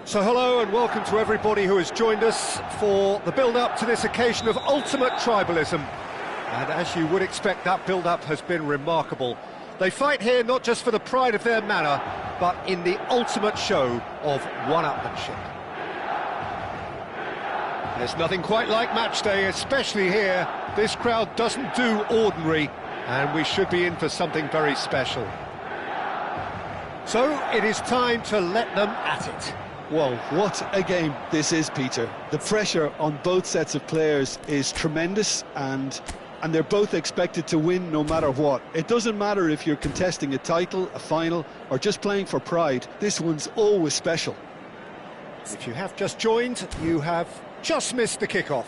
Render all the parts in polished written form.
So hello and welcome to everybody who has joined us for the build-up to this occasion of ultimate tribalism. And as you would expect, that build-up has been remarkable. They fight here not just for the pride of their manor, but in the ultimate show of one-upmanship. There's nothing quite like match day, especially here. This crowd doesn't do ordinary, and we should be in for something very special. So it is time to let them at it. Well, what a game this is, Peter. The pressure on both sets of players is tremendous, and they're both expected to win no matter what. It doesn't matter if you're contesting a title, a final, or just playing for pride. This one's always special. If you have just joined, you have just missed the kickoff.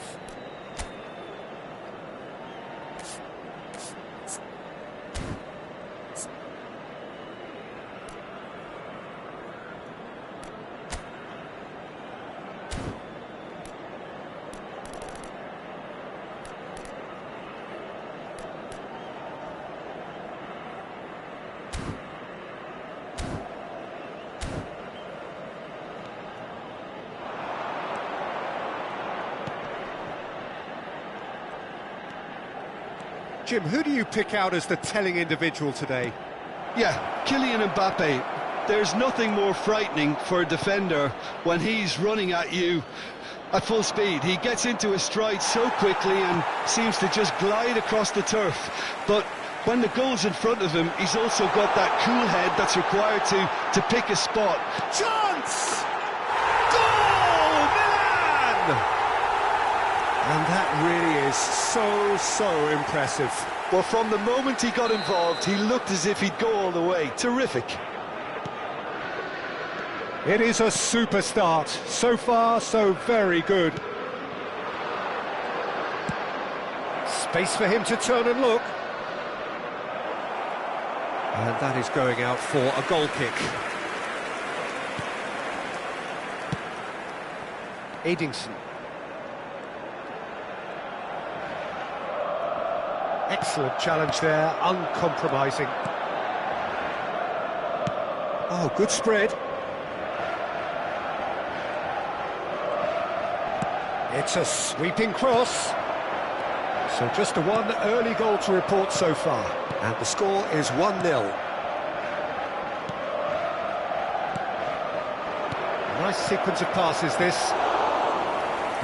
Jim, who do you pick out as the telling individual today? Yeah, Kylian Mbappe. There's nothing more frightening for a defender when he's running at you at full speed. He gets into a stride so quickly and seems to just glide across the turf. But when the goal's in front of him, he's also got that cool head that's required to pick a spot. Chance! Goal! Milan! And that really is so impressive. Well, from the moment he got involved, he looked as if he'd go all the way. Terrific. It is a super start. So far, so very good. Space for him to turn and look. And that is going out for a goal kick. Edingson. Excellent challenge there, uncompromising. Oh, good spread. It's a sweeping cross. So just a one early goal to report so far. And the score is 1-0. Nice sequence of passes this.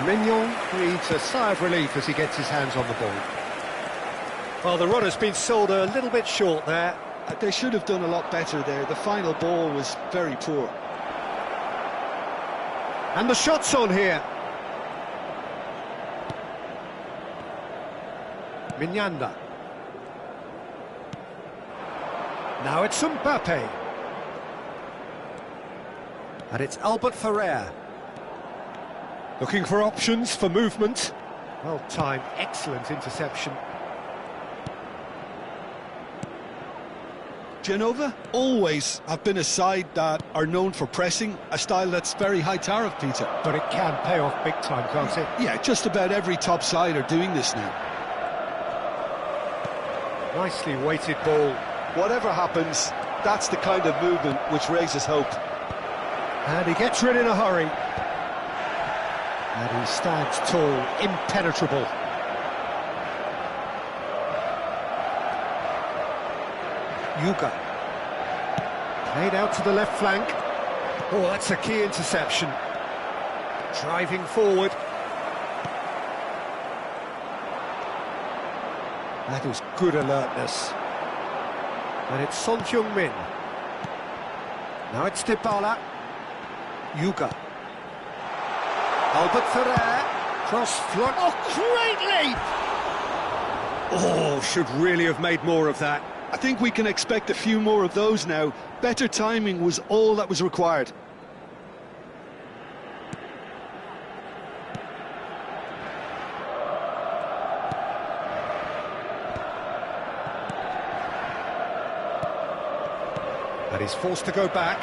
Mignon breathes a sigh of relief as he gets his hands on the ball. Well, the run has been sold a little bit short there. They should have done a lot better there. The final ball was very poor. And the shot's on here. Mignanda. Now it's Mbappe. And it's Albert Ferrer. Looking for options for movement. Well timed, excellent interception. Genova always have been a side that are known for pressing, a style that's very high tariff, Peter. But it can pay off big time, can't it? Yeah, just about every top side are doing this now. Nicely weighted ball. Whatever happens, that's the kind of movement which raises hope. And he gets rid in a hurry. And he stands tall, impenetrable. Yuga. Played out to the left flank. Oh, that's a key interception. Driving forward. That is good alertness. And it's Son Heung-min. Now it's Dybala. Yuga. Albert Ferrer. Cross flood. Oh, great leap! Oh, should really have made more of that. I think we can expect a few more of those now. Better timing was all that was required. And he's forced to go back.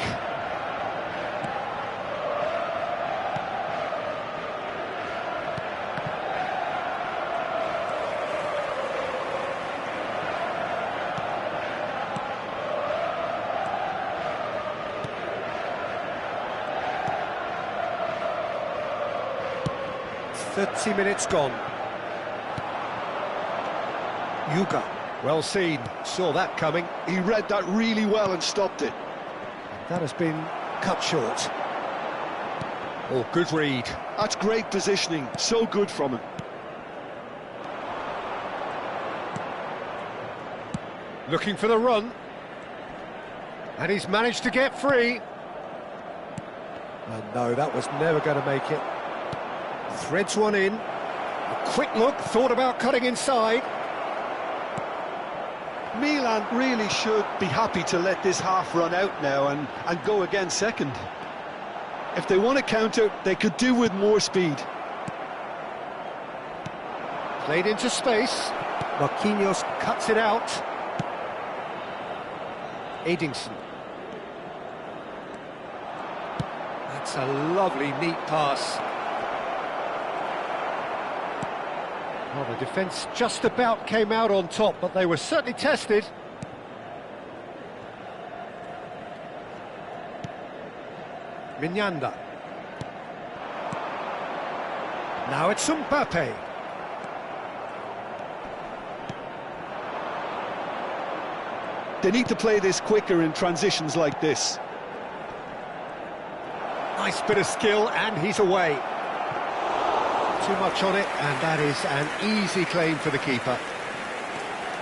"30 minutes gone." Yuga, well seen, saw that coming. He read that really well and stopped it. That has been cut short. Oh, good read. That's great positioning, so good from him. Looking for the run. And he's managed to get free. And no, that was never going to make it. Threads one in. A quick look, thought about cutting inside. Milan really should be happy to let this half run out now and go again second. If they want to counter, they could do with more speed. Played into space. Marquinhos cuts it out. Edingson. That's a lovely, neat pass. Well, the defence just about came out on top, but they were certainly tested. Mignanda. Now it's Mbappe. They need to play this quicker in transitions like this. Nice bit of skill, and he's away. Too much on it, and that is an easy claim for the keeper.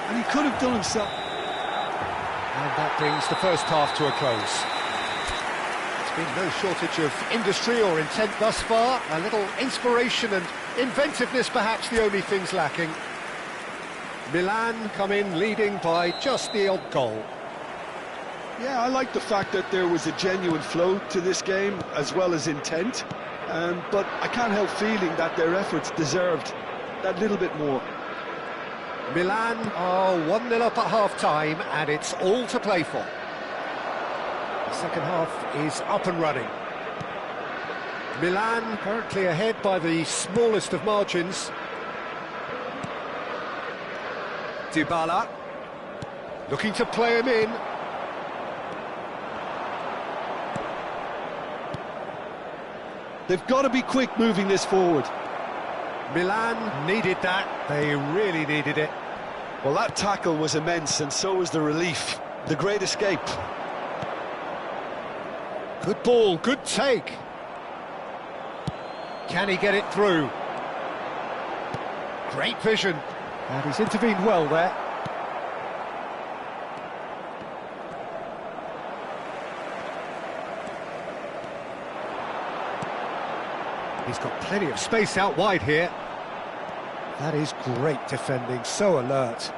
And he could have done himself. And that brings the first half to a close. There's been no shortage of industry or intent thus far. A little inspiration and inventiveness, perhaps the only things lacking. Milan come in leading by just the odd goal. Yeah, I like the fact that there was a genuine flow to this game, as well as intent. But I can't help feeling that their efforts deserved that little bit more. Milan are 1-0 up at half-time, and it's all to play for. The second half is up and running. Milan currently ahead by the smallest of margins. Dybala, looking to play him in. They've got to be quick moving this forward. Milan needed that, they really needed it. Well, that tackle was immense, and so was the relief. The great escape. Good ball, good take. Can he get it through? Great vision. And he's intervened well there. He's got plenty of space out wide here. That is great defending, so alert.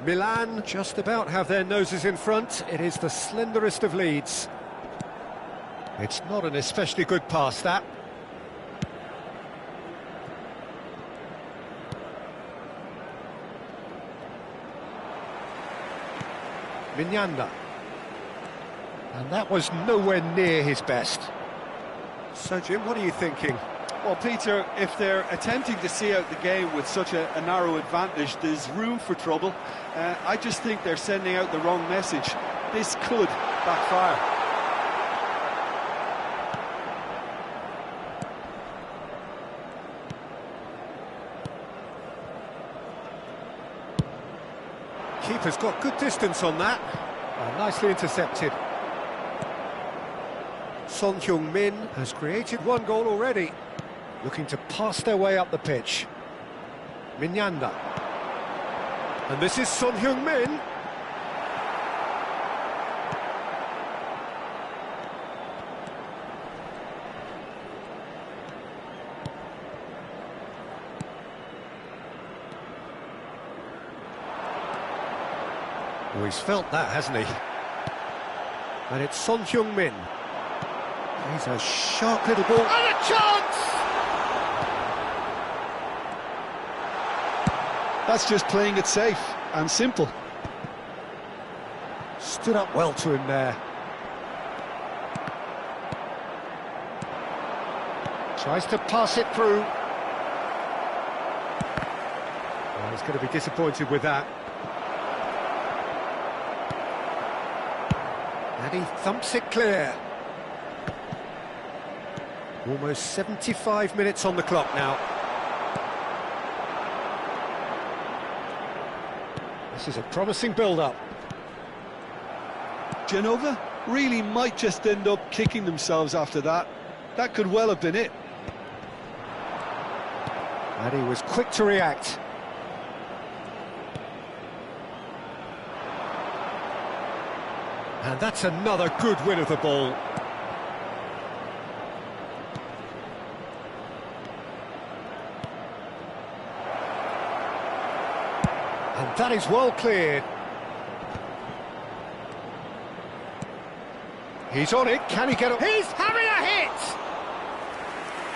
Milan just about have their noses in front. It is the slenderest of leads. It's not an especially good pass, that. Mignanda. And that was nowhere near his best. So, Jim, what are you thinking? Well, Peter, if they're attempting to see out the game with such a narrow advantage, there's room for trouble. I just think they're sending out the wrong message. This could backfire. Keeper's got good distance on that. Nicely intercepted. Son Heung-min has created one goal already. Looking to pass their way up the pitch. Mignanda. And this is Son Heung-min. Oh, he's felt that, hasn't he? And it's Son Heung-min. He's a sharp little ball. And a chance! That's just playing it safe and simple. Stood up well to him there. Tries to pass it through. Oh, he's going to be disappointed with that. And he thumps it clear. Almost 75 minutes on the clock now. This is a promising build-up. Genova really might just end up kicking themselves after that. That could well have been it. And he was quick to react. And that's another good win of the ball. And that is well cleared. He's on it, can he get up? He's having a hit!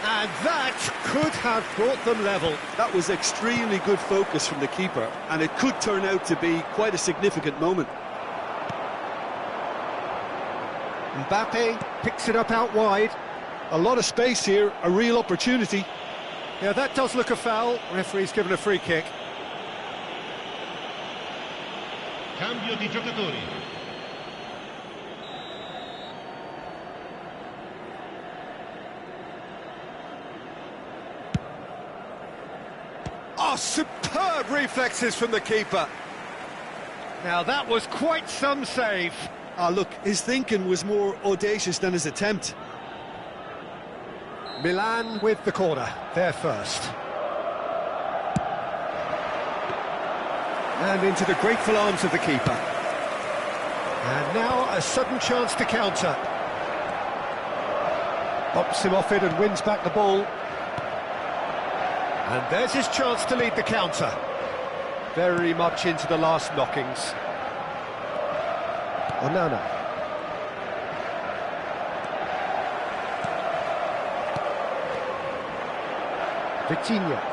And that could have brought them level. That was extremely good focus from the keeper, and it could turn out to be quite a significant moment. Mbappe picks it up out wide. A lot of space here, a real opportunity. Yeah, that does look a foul. Referee's given a free kick. Cambio di giocatori. Oh, superb reflexes from the keeper. Now that was quite some save. Ah, look, his thinking was more audacious than his attempt. Milan with the corner, they're first. And into the grateful arms of the keeper. And now a sudden chance to counter. Bops him off it and wins back the ball. And there's his chance to lead the counter. Very much into the last knockings. Onana. Vitinha.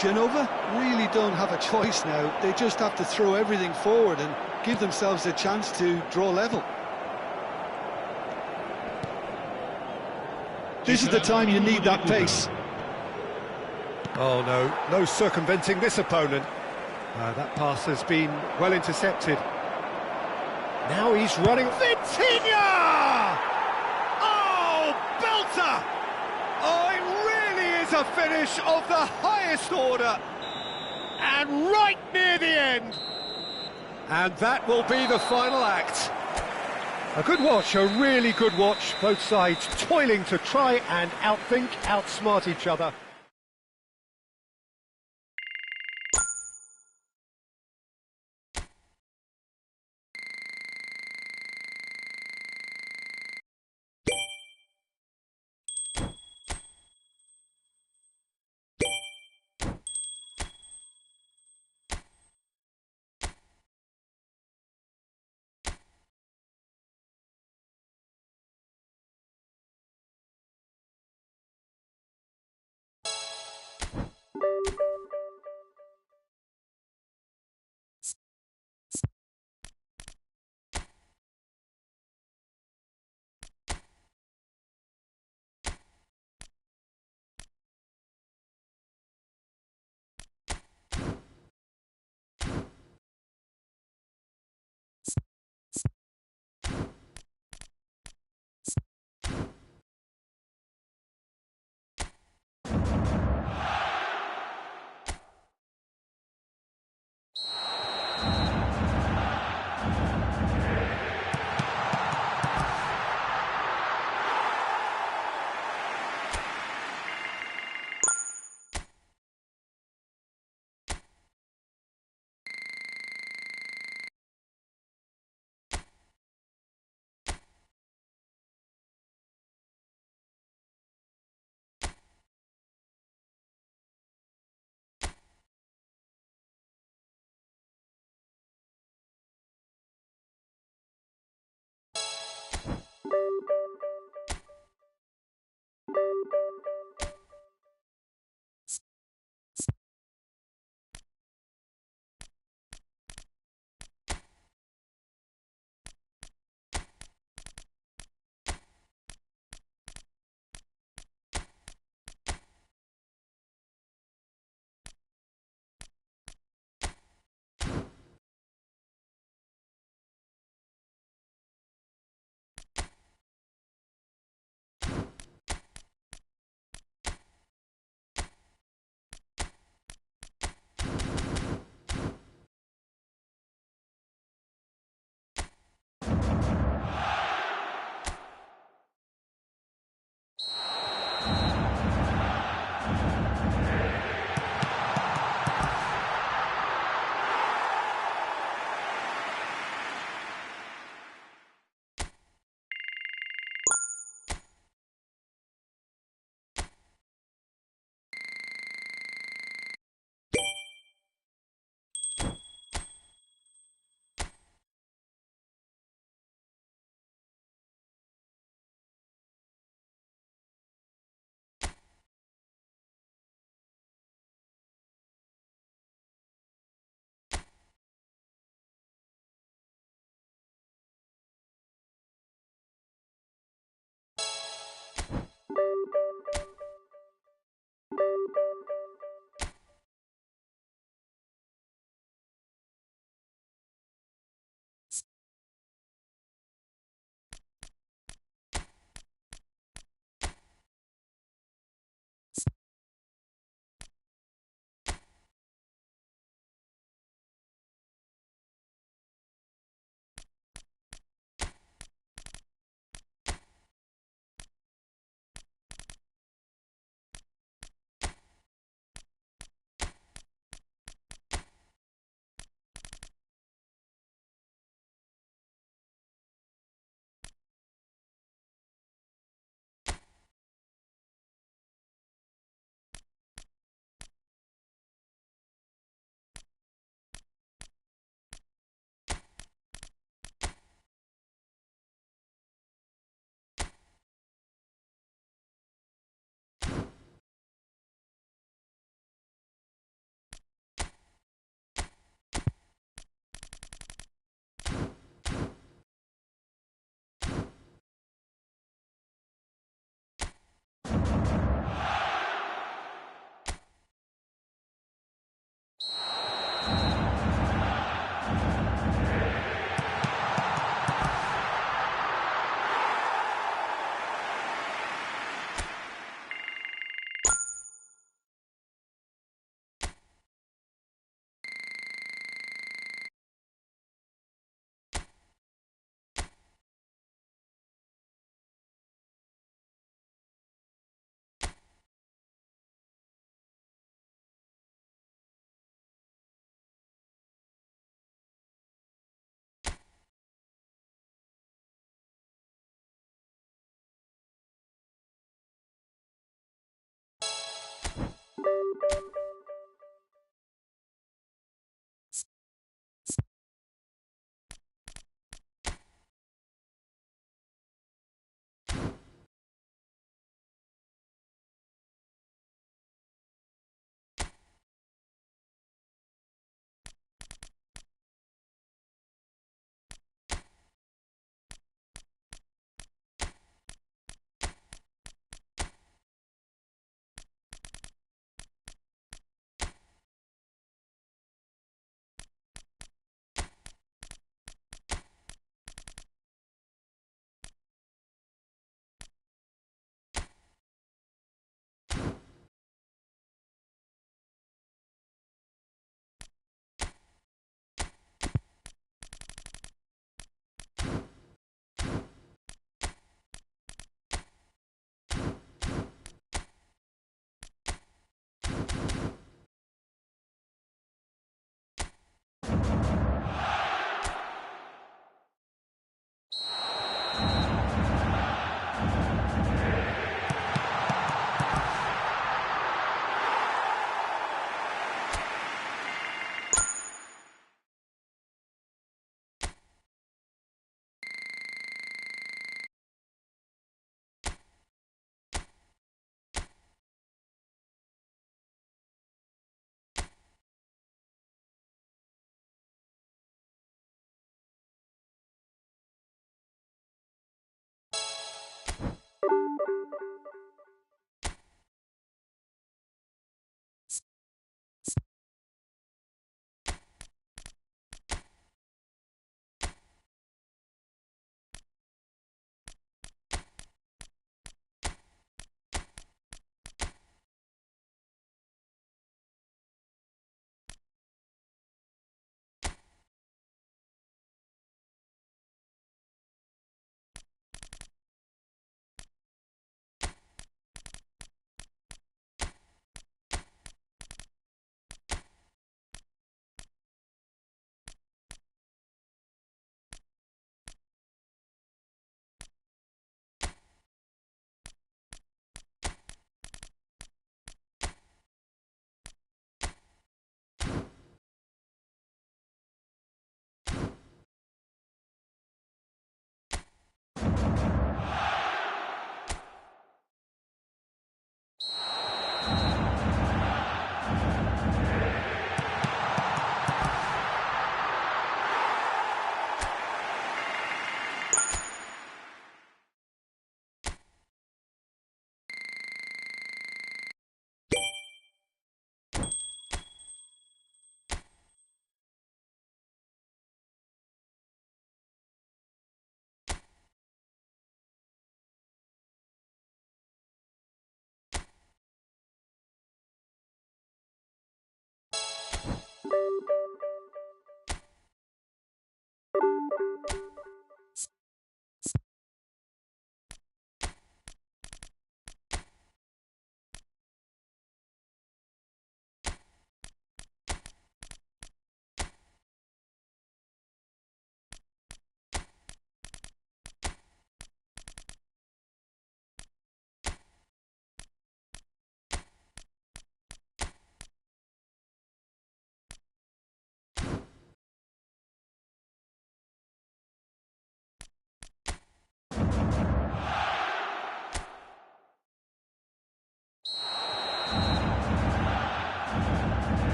Genova really don't have a choice now. They just have to throw everything forward and give themselves a chance to draw level. This is the time you need that pace. Oh no, no circumventing this opponent. That pass has been well intercepted. Now he's running. Vitinha! Oh, belter! Oh, it really is a finish of the highest order. And right near the end. And that will be the final act. A good watch, a really good watch. Both sides toiling to try and outthink, outsmart each other.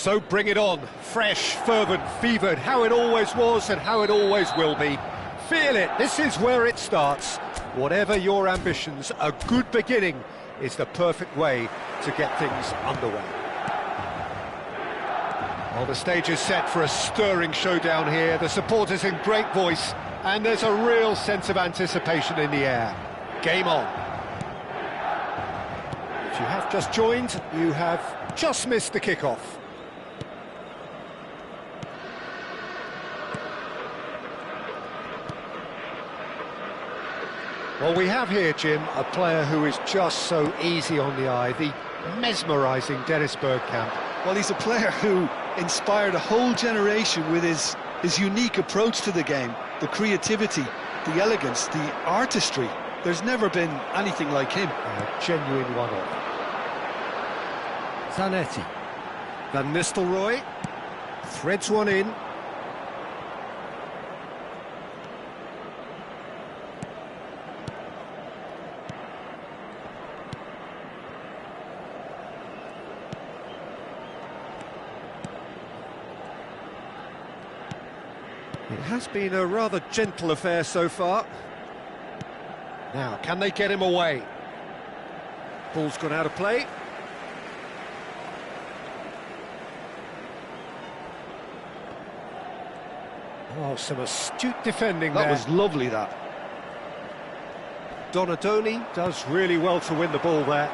So bring it on, fresh, fervent, fevered, how it always was and how it always will be. Feel it, this is where it starts. Whatever your ambitions, a good beginning is the perfect way to get things underway. Well, the stage is set for a stirring showdown here. The supporters in great voice, and there's a real sense of anticipation in the air. Game on. If you have just joined, you have just missed the kickoff. Well, we have here, Jim, a player who is just so easy on the eye, the mesmerising Dennis Bergkamp. Well, he's a player who inspired a whole generation with his unique approach to the game, the creativity, the elegance, the artistry. There's never been anything like him. A genuine one-off. Zanetti. Van Nistelrooy threads one in. It has been a rather gentle affair so far. Now, can they get him away? Ball's gone out of play. Oh, some astute defending there. That was lovely, that. Donadoni does really well to win the ball there.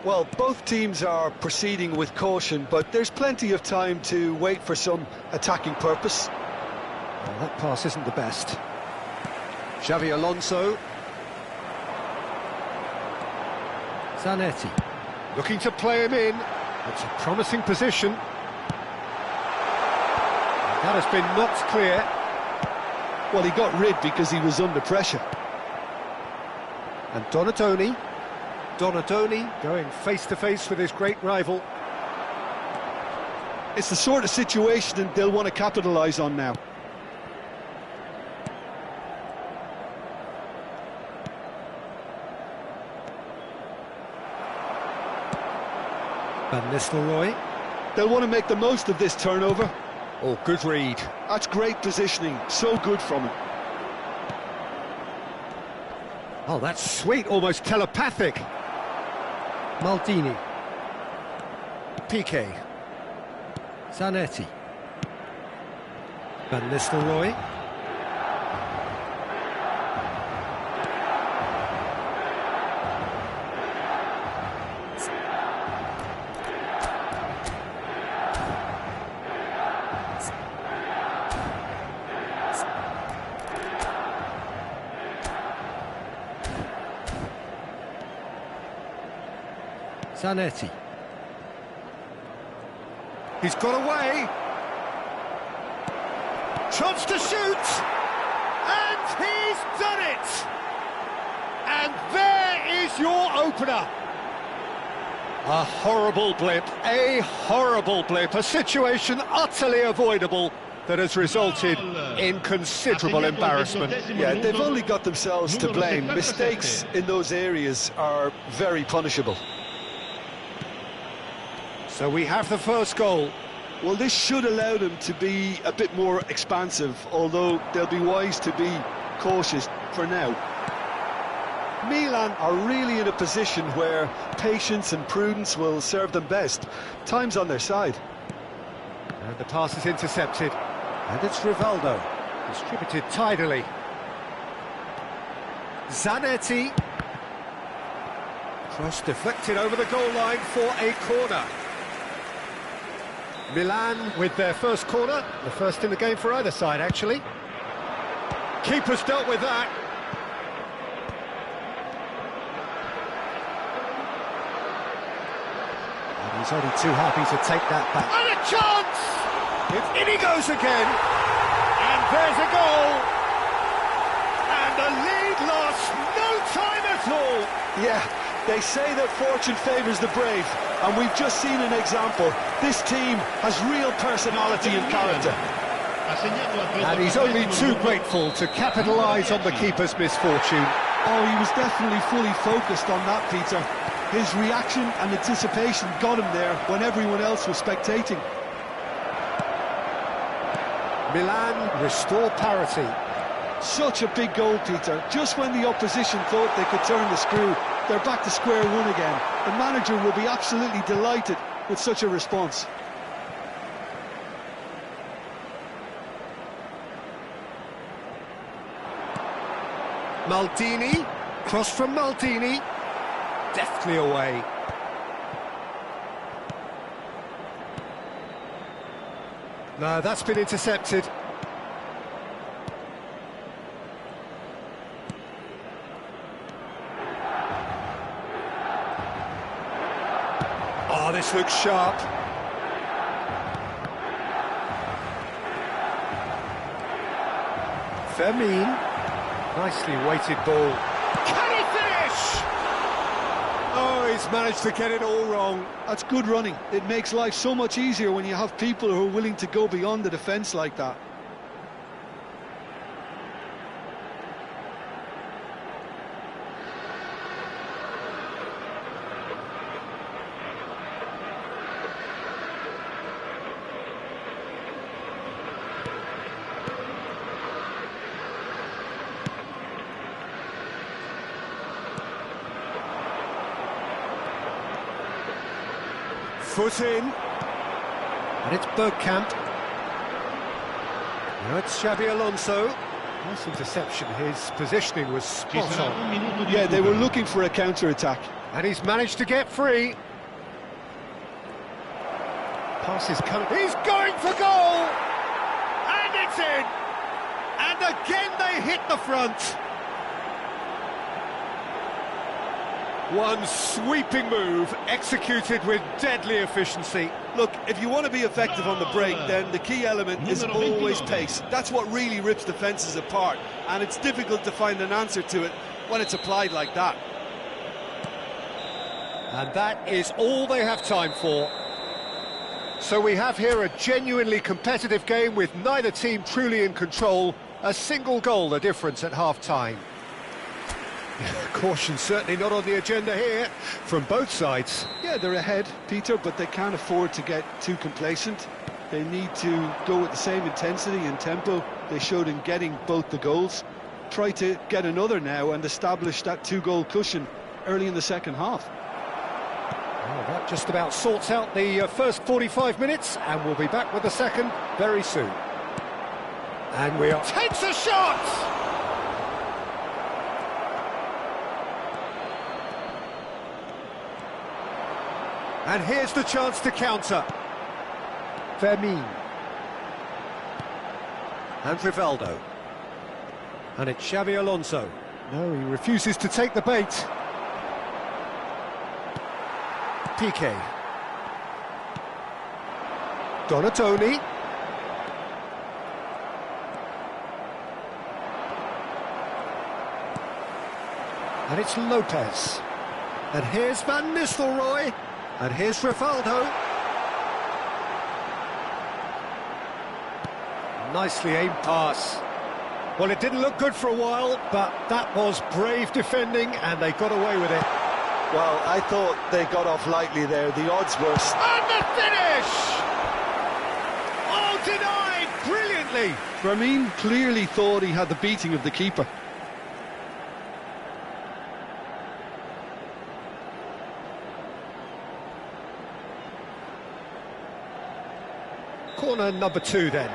Well, both teams are proceeding with caution, but there's plenty of time to wait for some attacking purpose. Well, that pass isn't the best. Xavi Alonso. Zanetti. Looking to play him in. It's a promising position. That has been knocked clear. Well, he got rid because he was under pressure. And Donadoni going face-to-face with his great rival. It's the sort of situation that they'll want to capitalise on now. Van Nistelrooy. They'll want to make the most of this turnover. Oh, good read. That's great positioning, so good from him. Oh, that's sweet, almost telepathic. Maldini. Piqué. Zanetti. Van Nistelrooy. Zanetti. He's got away. Chance to shoot. And he's done it. And there is your opener. A horrible blip, a situation utterly avoidable that has resulted in considerable embarrassment. Yeah, they've only got themselves to blame. Mistakes in those areas are very punishable. So we have the first goal. Well, this should allow them to be a bit more expansive, although they'll be wise to be cautious for now. Milan are really in a position where patience and prudence will serve them best. Time's on their side. And the pass is intercepted. And it's Rivaldo. Distributed tidily. Zanetti. Cross deflected over the goal line for a corner. Milan with their first corner, the first in the game for either side, actually. Keeper's dealt with that. And he's only too happy to take that back. And a chance! In he goes again. And there's a goal. And the lead lasts no time at all. Yeah, They say that fortune favours the brave, and we've just seen an example. This team has real personality and character. And he's only too grateful to capitalise on the keeper's misfortune. Oh, he was definitely fully focused on that, Peter. His reaction and anticipation got him there when everyone else was spectating. Milan restore parity. Such a big goal, Peter. Just when the opposition thought they could turn the screw, they're back to square one again. The manager will be absolutely delighted with such a response. Maldini, cross from Maldini, deftly away. No, that's been intercepted. Oh, this looks sharp. Fermin. Nicely weighted ball. Can he finish? Oh, he's managed to get it all wrong. That's good running. It makes life so much easier when you have people who are willing to go beyond the defence like that. Foot in, and it's Bergkamp. Now it's Xabi Alonso. Nice interception, his positioning was spot on. Yeah, they were looking for a counter-attack. And he's managed to get free. Pass is coming, he's going for goal! And it's in! And again they hit the front. One sweeping move, executed with deadly efficiency. Look, if you want to be effective on the break, then the key element is always pace. That's what really rips defences apart, and it's difficult to find an answer to it when it's applied like that. And that is all they have time for. So we have here a genuinely competitive game with neither team truly in control. A single goal the difference at half-time. Caution certainly not on the agenda here from both sides. Yeah, they're ahead, Peter, but they can't afford to get too complacent. They need to go with the same intensity and tempo they showed in getting both the goals. Try to get another now and establish that two-goal cushion early in the second half. Well, that just about sorts out the first 45 minutes, and we'll be back with the second very soon. And we are... Takes a shot! And here's the chance to counter. Fermin. And Rivaldo. And it's Xabi Alonso. No, he refuses to take the bait. Piqué. Donatoni. And it's Lopez. And here's Van Nistelrooy. And here's Rivaldo. Nicely aimed pass. Well, it didn't look good for a while, but that was brave defending, and they got away with it. Well, I thought they got off lightly there. The odds were... And the finish! Oh, denied brilliantly! Fermin clearly thought he had the beating of the keeper. Corner number 2 then.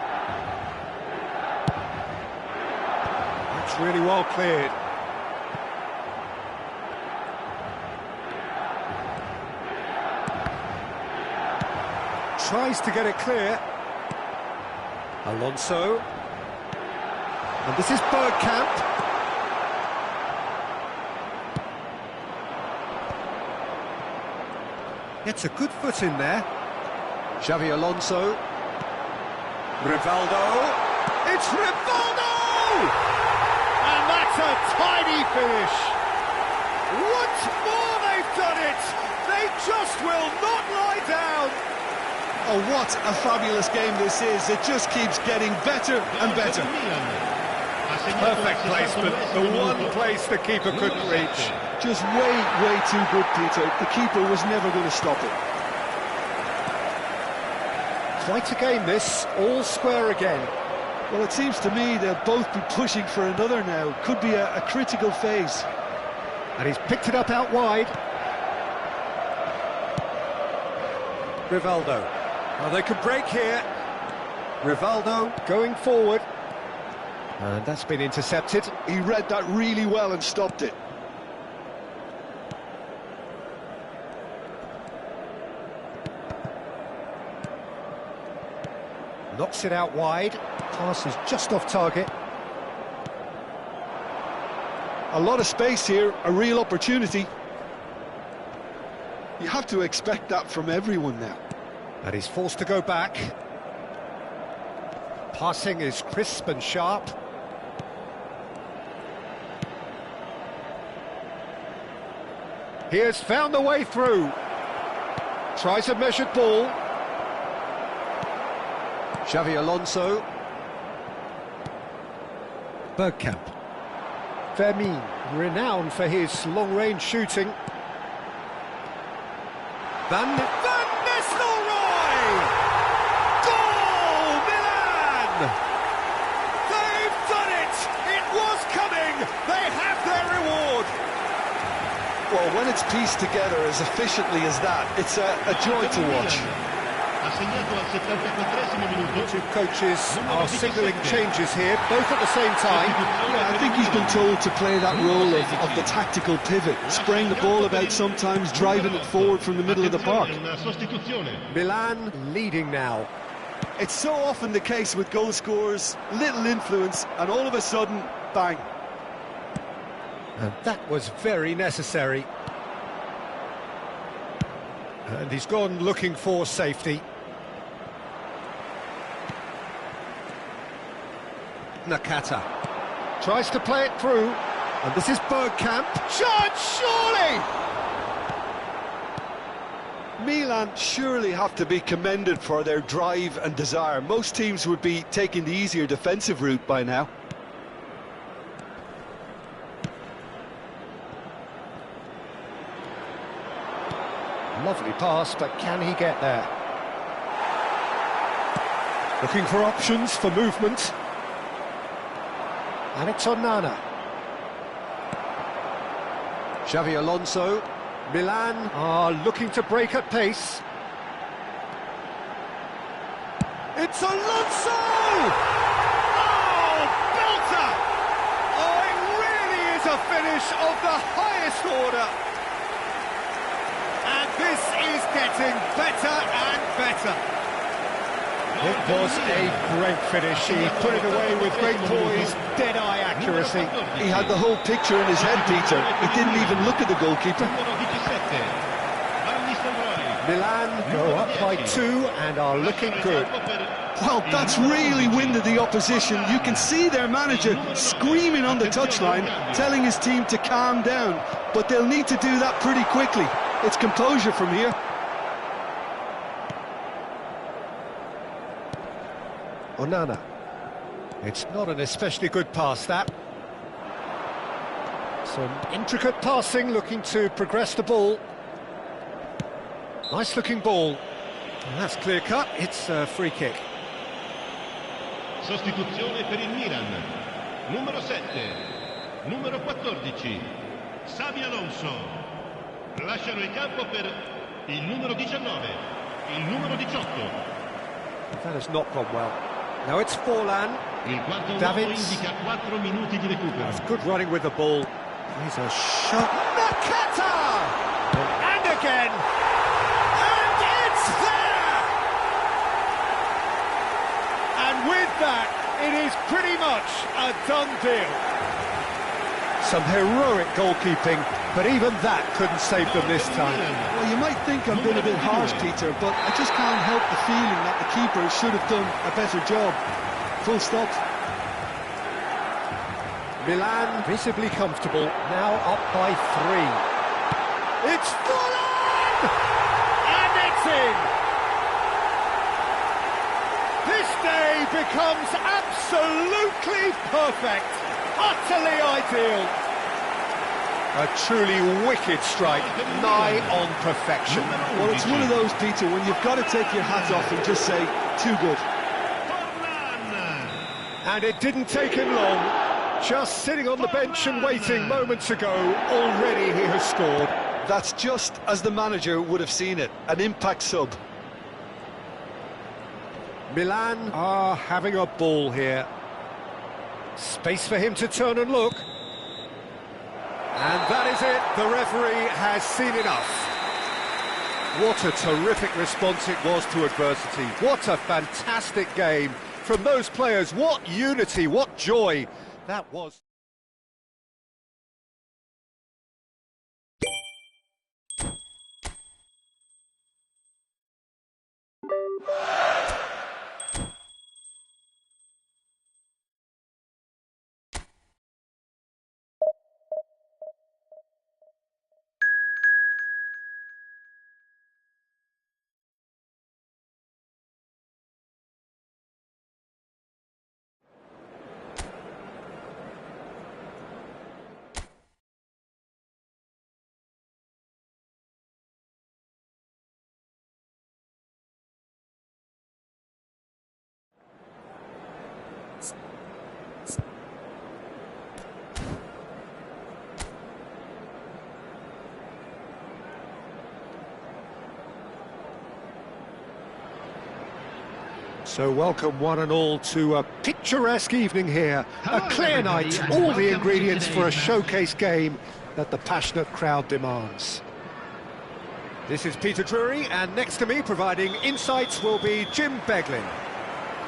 That's really well cleared. Tries to get it clear. Alonso. And this is Bergkamp. Gets a good foot in there. Xabi Alonso. Rivaldo, it's Rivaldo! And that's a tidy finish. Once more they've done it! They just will not lie down! Oh, what a fabulous game this is. It just keeps getting better and better. Perfect placement, the one place the keeper couldn't reach. Just way too good, Peter. The keeper was never going to stop it. Quite a game this, all square again. Well, it seems to me they'll both be pushing for another now. Could be a critical phase. And he's picked it up out wide. Rivaldo. Well, they could break here. Rivaldo going forward. And that's been intercepted. He read that really well and stopped it. Knocks it out wide. Pass is just off target. A lot of space here, a real opportunity. You have to expect that from everyone now. And he's forced to go back. Passing is crisp and sharp. He has found the way through. Tries a measured ball. Xavi Alonso. Bergkamp. Vermin, renowned for his long-range shooting. Van Nistelrooy! Goal, Milan! They've done it! It was coming! They have their reward! Well, when it's pieced together as efficiently as that, it's a joy to watch. The two coaches are signalling changes here, both at the same time. Yeah, I think he's been told to play that role of the tactical pivot, spraying the ball about sometimes, driving it forward from the middle of the park. Milan leading now. It's so often the case with goal scorers, little influence, and all of a sudden, bang. And that was very necessary. And he's gone looking for safety. Nakata tries to play it through, and this is Bergkamp. Chance, surely! Milan surely have to be commended for their drive and desire. Most teams would be taking the easier defensive route by now. Lovely pass, but can he get there? Looking for options for movement. And it's on Nana. Xavi Alonso. Milan are looking to break at pace. It's Alonso! Oh, belter! Oh, it really is a finish of the highest order. And this is getting better and better. It was a great finish. He put it away with great poise, dead-eye accuracy. He had the whole picture in his head, Peter. He didn't even look at the goalkeeper. Milan go up by 2 and are looking good. Well, that's really winded the opposition. You can see their manager screaming on the touchline, telling his team to calm down. But they'll need to do that pretty quickly. It's composure from here. Onana. It's not an especially good pass, that. Some intricate passing, looking to progress the ball. Nice looking ball. And that's clear cut, it's a free kick. Sostituzione per il Milan. Numero 7, numero 14, Xavi Alonso. Lasciano il campo per il numero 19, il numero 18. That has not gone well. Now it's Forlan. Il quarto Davids. indica 4 minuti di recupero. That's good running with the ball. He's a shot. Nakata! And again! And it's there! And with that, it is pretty much a done deal. Some heroic goalkeeping, but even that couldn't save them this time. Well, you might think I'm being a bit harsh, Peter, but I just can't help the feeling that the keeper should have done a better job. Full stop. Milan visibly comfortable, now up by 3. It's full on! And it's in! This day becomes absolutely perfect, utterly ideal. A truly wicked strike, nigh on perfection. Well, it's one of those, Peter, when you've got to take your hat off and just say, too good. And it didn't take him long. Just sitting on the bench and waiting moments ago, already he has scored. That's just as the manager would have seen it, an impact sub. Milan are having a ball here. Space for him to turn and look. And that is it, the referee has seen enough. What a terrific response it was to adversity. What a fantastic game from those players. What unity, what joy that was. So welcome one and all to a picturesque evening here. A clear night, all the ingredients for a showcase game that the passionate crowd demands. This is Peter Drury, and next to me providing insights will be Jim Beglin.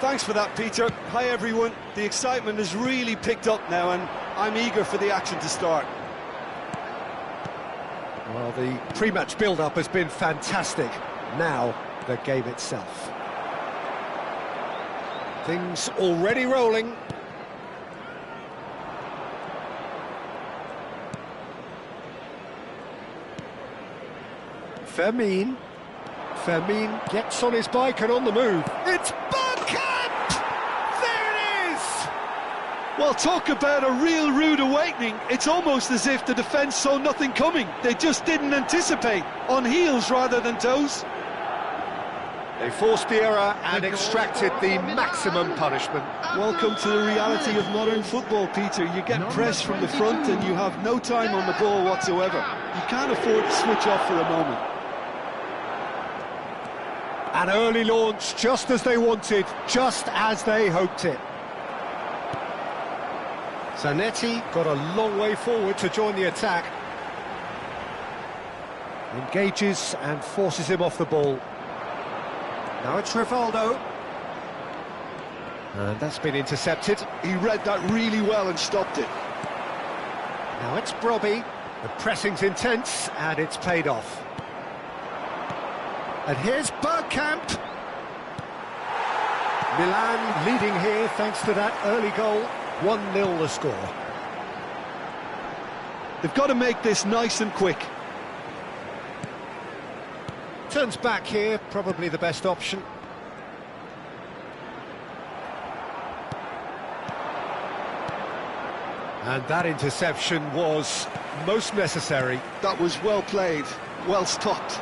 Thanks for that, Peter. Hi, everyone. The excitement has really picked up now, and I'm eager for the action to start. Well, the pre-match build-up has been fantastic. Now, the game itself. Things already rolling. Fermin gets on his bike and on the move. It's Bergkamp! There it is! Well, talk about a real rude awakening. It's almost as if the defence saw nothing coming. They just didn't anticipate, on heels rather than toes. They forced the error and extracted the maximum punishment. Welcome to the reality of modern football, Peter. You get pressed from the front and you have no time on the ball whatsoever. You can't afford to switch off for a moment. An early launch, just as they wanted, just as they hoped it. Zanetti got a long way forward to join the attack. Engages and forces him off the ball. Now it's Rivaldo. And that's been intercepted. He read that really well and stopped it. Now it's Brobby. The pressing's intense and it's paid off. And here's Bergkamp. Milan leading here thanks to that early goal. 1-0 the score. They've got to make this nice and quick. Turns back here, probably the best option. And that interception was most necessary. That was well played, well stopped.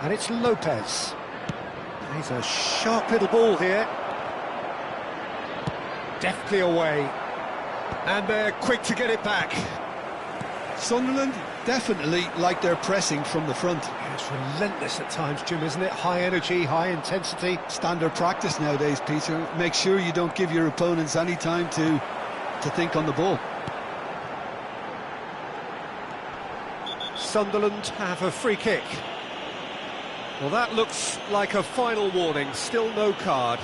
And it's Lopez. He's a sharp little ball here. Deftly away. And they're quick to get it back. Sunderland definitely like their pressing from the front. Yeah, it's relentless at times, Jim, isn't it? High energy, high intensity. Standard practice nowadays, Peter. Make sure you don't give your opponents any time to think on the ball. Sunderland have a free kick. Well, that looks like a final warning. Still no card.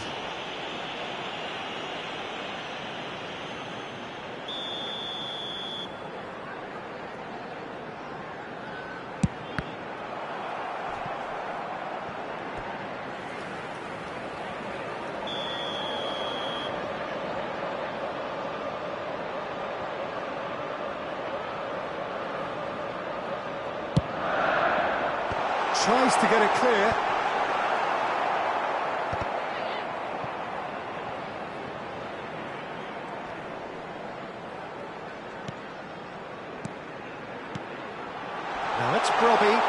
tries to get it clear. Now it's Brobby.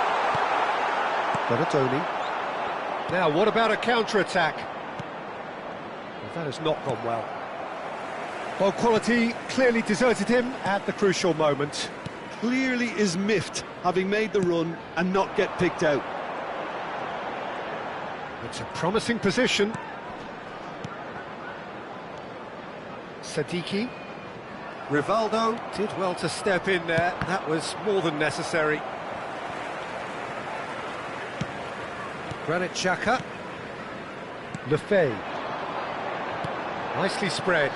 Donatoni. Now, what about a counter-attack? Well, that has not gone well. Ball quality clearly deserted him at the crucial moment. Clearly is miffed, having made the run and not get picked out. It's a promising position. Sadiki. Rivaldo did well to step in there. That was more than necessary. Granit Xhaka. Lefebvre. Nicely spread.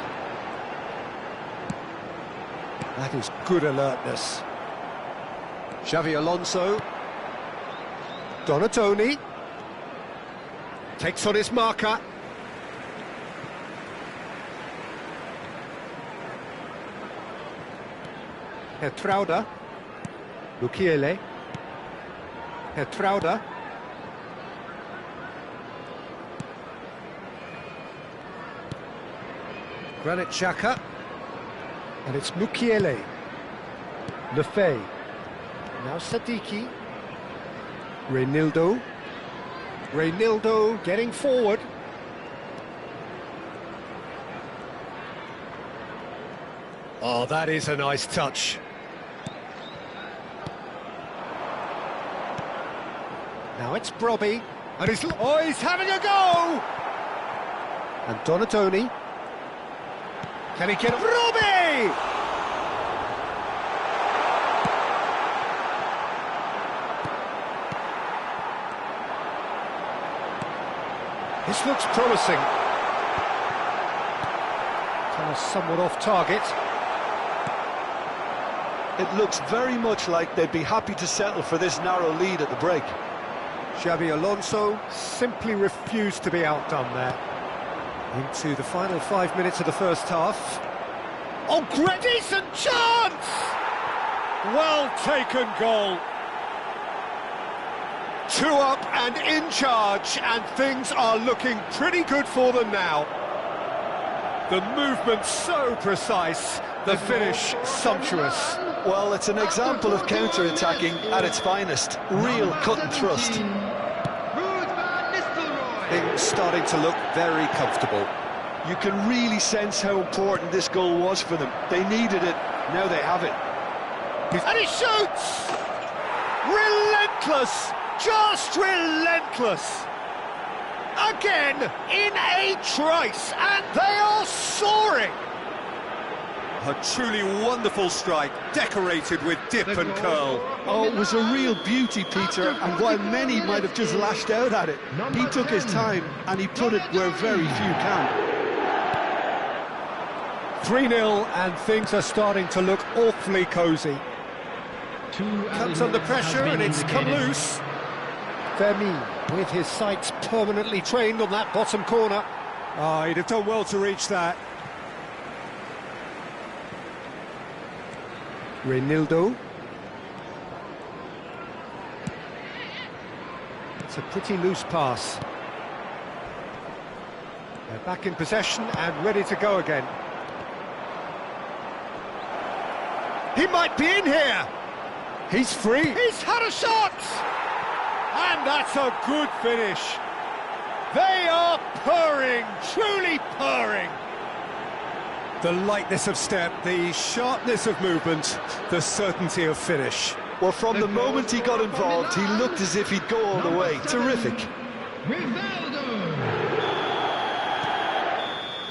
That is good alertness. Xavi Alonso. Donatoni. Takes on his marker. Hertrauda. Mukiele. Hertrauda. Granit Xhaka. And it's Mukiele. Lefebvre. Now Sadiki. Reynildo. Reynildo getting forward. Oh, that is a nice touch. Now it's Brobby. And he's having a go! And Donatoni. Can he get it? Brobby! This looks promising. Somewhat off target. It looks very much like they'd be happy to settle for this narrow lead at the break. Xavi Alonso simply refused to be outdone there. Into the final 5 minutes of the first half. Oh, great, decent chance! Well taken goal. 2 up and in charge, and things are looking pretty good for them now. The movement so precise, the finish sumptuous. Well, it's an example of counter-attacking at its finest. Real cut and thrust. Things starting to look very comfortable. You can really sense how important this goal was for them. They needed it, now they have it. And he shoots! Relentless! Just relentless! Again, in a trice, and they are soaring! A truly wonderful strike, decorated with dip and curl. Oh, it was a real beauty, Peter, and while many might have just lashed out at it, he took his time and he put it where very few can. 3-0, and things are starting to look awfully cosy. Comes under pressure, and it's come loose. Fermin, with his sights permanently trained on that bottom corner. Oh, he'd have done well to reach that. Reynildo. It's a pretty loose pass. They're back in possession and ready to go again. He might be in here! He's free! He's had a shot! And that's a good finish. They are purring, truly purring. The lightness of step, the sharpness of movement, the certainty of finish. Well, from the moment he got involved, he looked as if he'd go all the way. Terrific.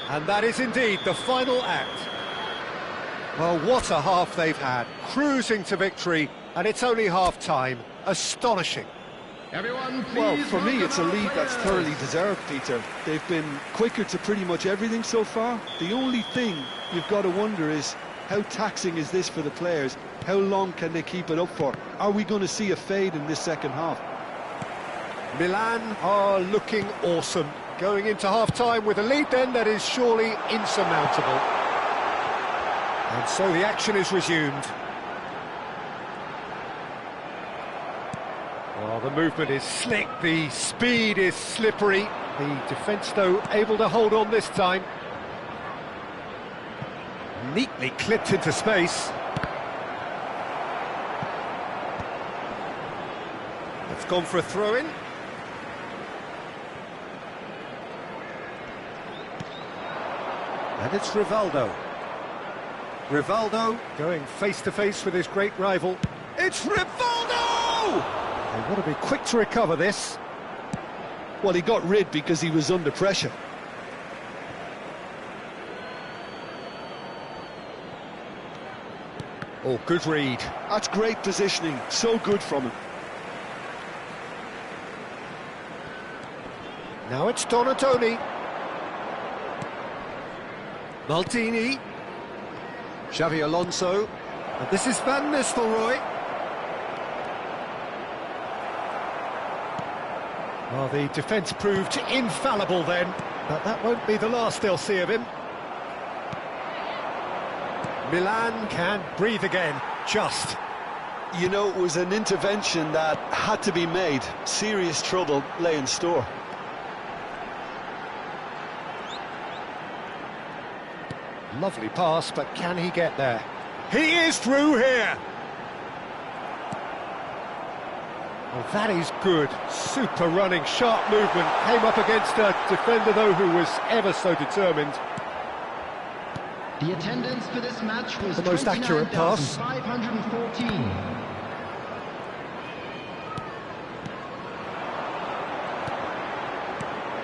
And that is indeed the final act. Well, what a half they've had. Cruising to victory, and it's only half-time. Astonishing. Well, for me, it's a lead that's thoroughly deserved, Peter. They've been quicker to pretty much everything so far. The only thing you've got to wonder is, how taxing is this for the players? How long can they keep it up for? Are we going to see a fade in this second half? Milan are looking awesome. Going into half-time with a lead then that is surely insurmountable. And so the action is resumed. Well, Oh, the movement is slick, the speed is slippery. The defence, though, able to hold on this time. Neatly clipped into space. It's gone for a throw-in. And it's Rivaldo. Rivaldo going face-to-face with his great rival. It's Rivaldo! They want to be quick to recover this. Well, he got rid because he was under pressure. Oh, good read. That's great positioning, so good from him. Now it's Donatoni. Maldini. Xavi Alonso. And this is Van Nistelrooy. Well, the defence proved infallible then, but that won't be the last they'll see of him. Milan can breathe again, just. You know, it was an intervention that had to be made. Serious trouble lay in store. Lovely pass, but can he get there? He is through here! Well, that is good. Super running, sharp movement. Came up against a defender, though, who was ever so determined. The attendance for this match was the most accurate pass. 514.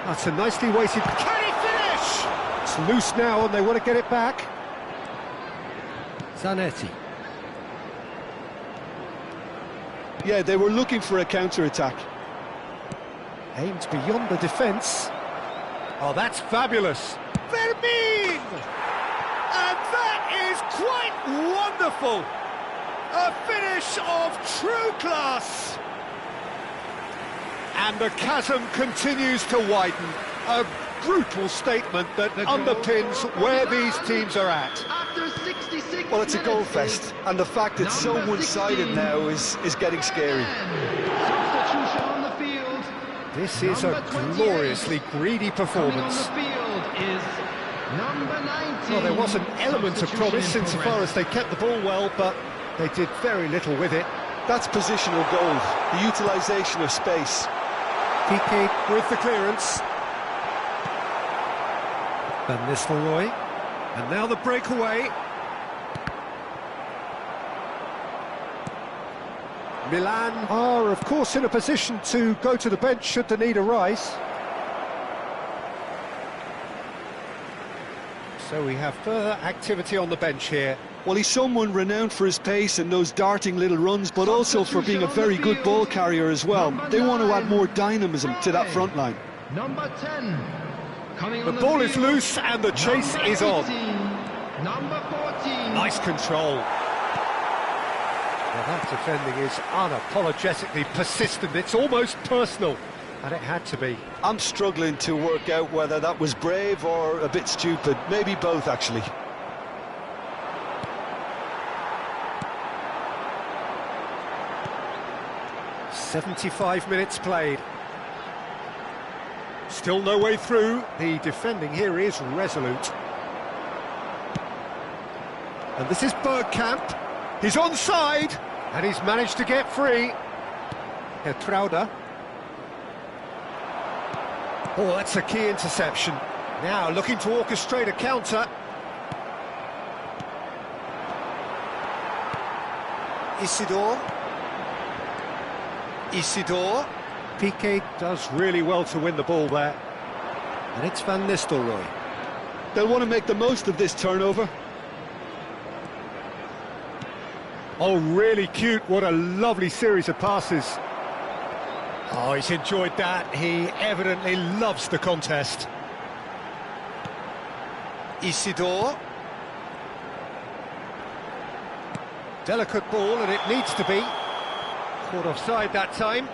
That's a nicely weighted... Can he finish? It's loose now and they want to get it back. Zanetti. Yeah, they were looking for a counter-attack. Aimed beyond the defence. Oh, that's fabulous. Vermin! And that is quite wonderful. A finish of true class. And the chasm continues to widen. A brutal statement that underpins where these teams are at. After 66 Well, it's a goal fest, and the fact it's so one-sided now is getting scary. Substitution on the field. This is a Number 28. gloriously greedy Coming on performance. the field is number 19. Well, there was an element of promise Substitution in insofar for as they kept the ball well, but they did very little with it. That's positional goal, the utilisation of space. Piqué with the clearance. Van Nistelrooy. And now the breakaway. Milan are, of course, in a position to go to the bench should the need arise. So we have further activity on the bench here. Well, he's someone renowned for his pace and those darting little runs, but also for being a very good ball carrier as well. They want to add more dynamism to that front line. Number 10. Coming The on ball the is field, loose and the chase number is on. 18, Number 14. Nice control. Well, that defending is unapologetically persistent. It's almost personal, and it had to be. I'm struggling to work out whether that was brave or a bit stupid. Maybe both, actually. "75 minutes played. Still no way through. The defending here is resolute. And this is Bergkamp. He's onside, and he's managed to get free. Hertrauda. Oh, that's a key interception. Now looking to orchestrate a counter. Isidore. Piqué does really well to win the ball there. And it's Van Nistelrooy. They'll want to make the most of this turnover. Oh, really cute. What a lovely series of passes. Oh, he's enjoyed that. He evidently loves the contest. Isidore. Delicate ball, and it needs to be. Caught offside that time.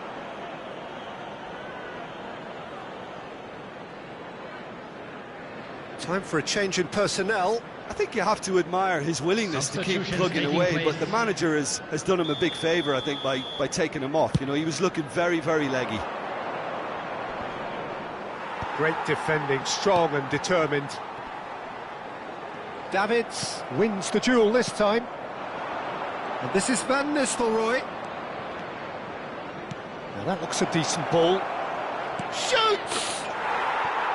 Time for a change in personnel, I think you have to admire his willingness to keep Substitutions plugging taking away, place. but the manager has done him a big favour, I think, by taking him off. You know, he was looking very, very leggy. Great defending, strong and determined. Davids wins the duel this time. And this is Van Nistelrooy. Now that looks a decent ball. Shoots!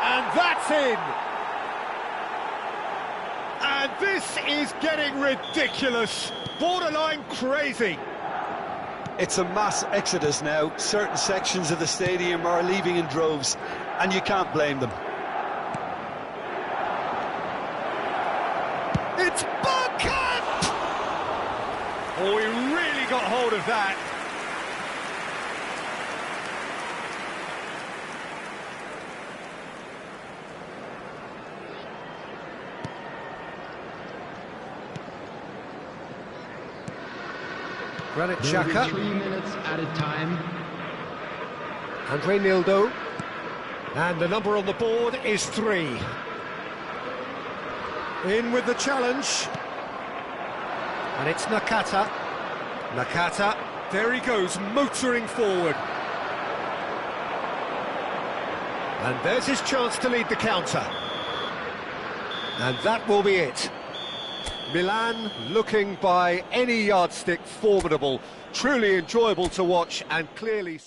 And that's in! And this is getting ridiculous, borderline crazy. It's a mass exodus now. Certain sections of the stadium are leaving in droves, and you can't blame them. It's Bergkamp! Oh, he really got hold of that. Granit There will be Xhaka, 3 minutes added time. Andre Nildo, and the number on the board is 3. In with the challenge, and it's Nakata. Nakata, there he goes, motoring forward. And there's his chance to lead the counter. And that will be it. Milan looking by any yardstick formidable, truly enjoyable to watch and clearly...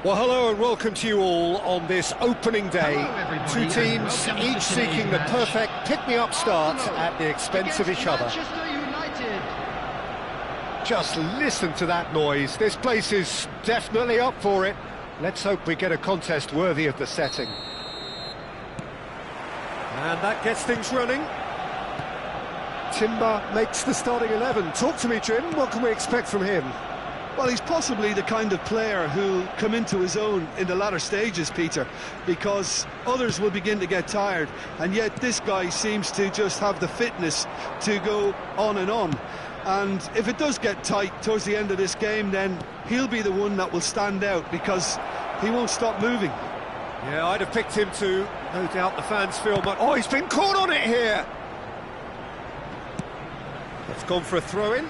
Well, hello and welcome to you all on this opening day. Hello, everybody, Two and teams, welcome to each today's seeking the match. perfect pick-me-up start at the expense of each other. Manchester United. Just listen to that noise. This place is definitely up for it. Let's hope we get a contest worthy of the setting. And that gets things running. Timber makes the starting 11. Talk to me, Jim. What can we expect from him? Well, he's possibly the kind of player who'll come into his own in the latter stages, Peter, because others will begin to get tired, and yet this guy seems to just have the fitness to go on. And if it does get tight towards the end of this game, then he'll be the one that will stand out because he won't stop moving. Yeah, I'd have picked him too. No doubt the fans feel, but oh, he's been caught on it here. It's gone for a throw-in.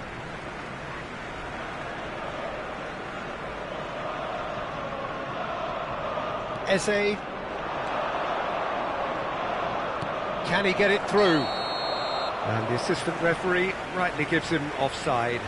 Eze. Can he get it through? And the assistant referee rightly gives him offside.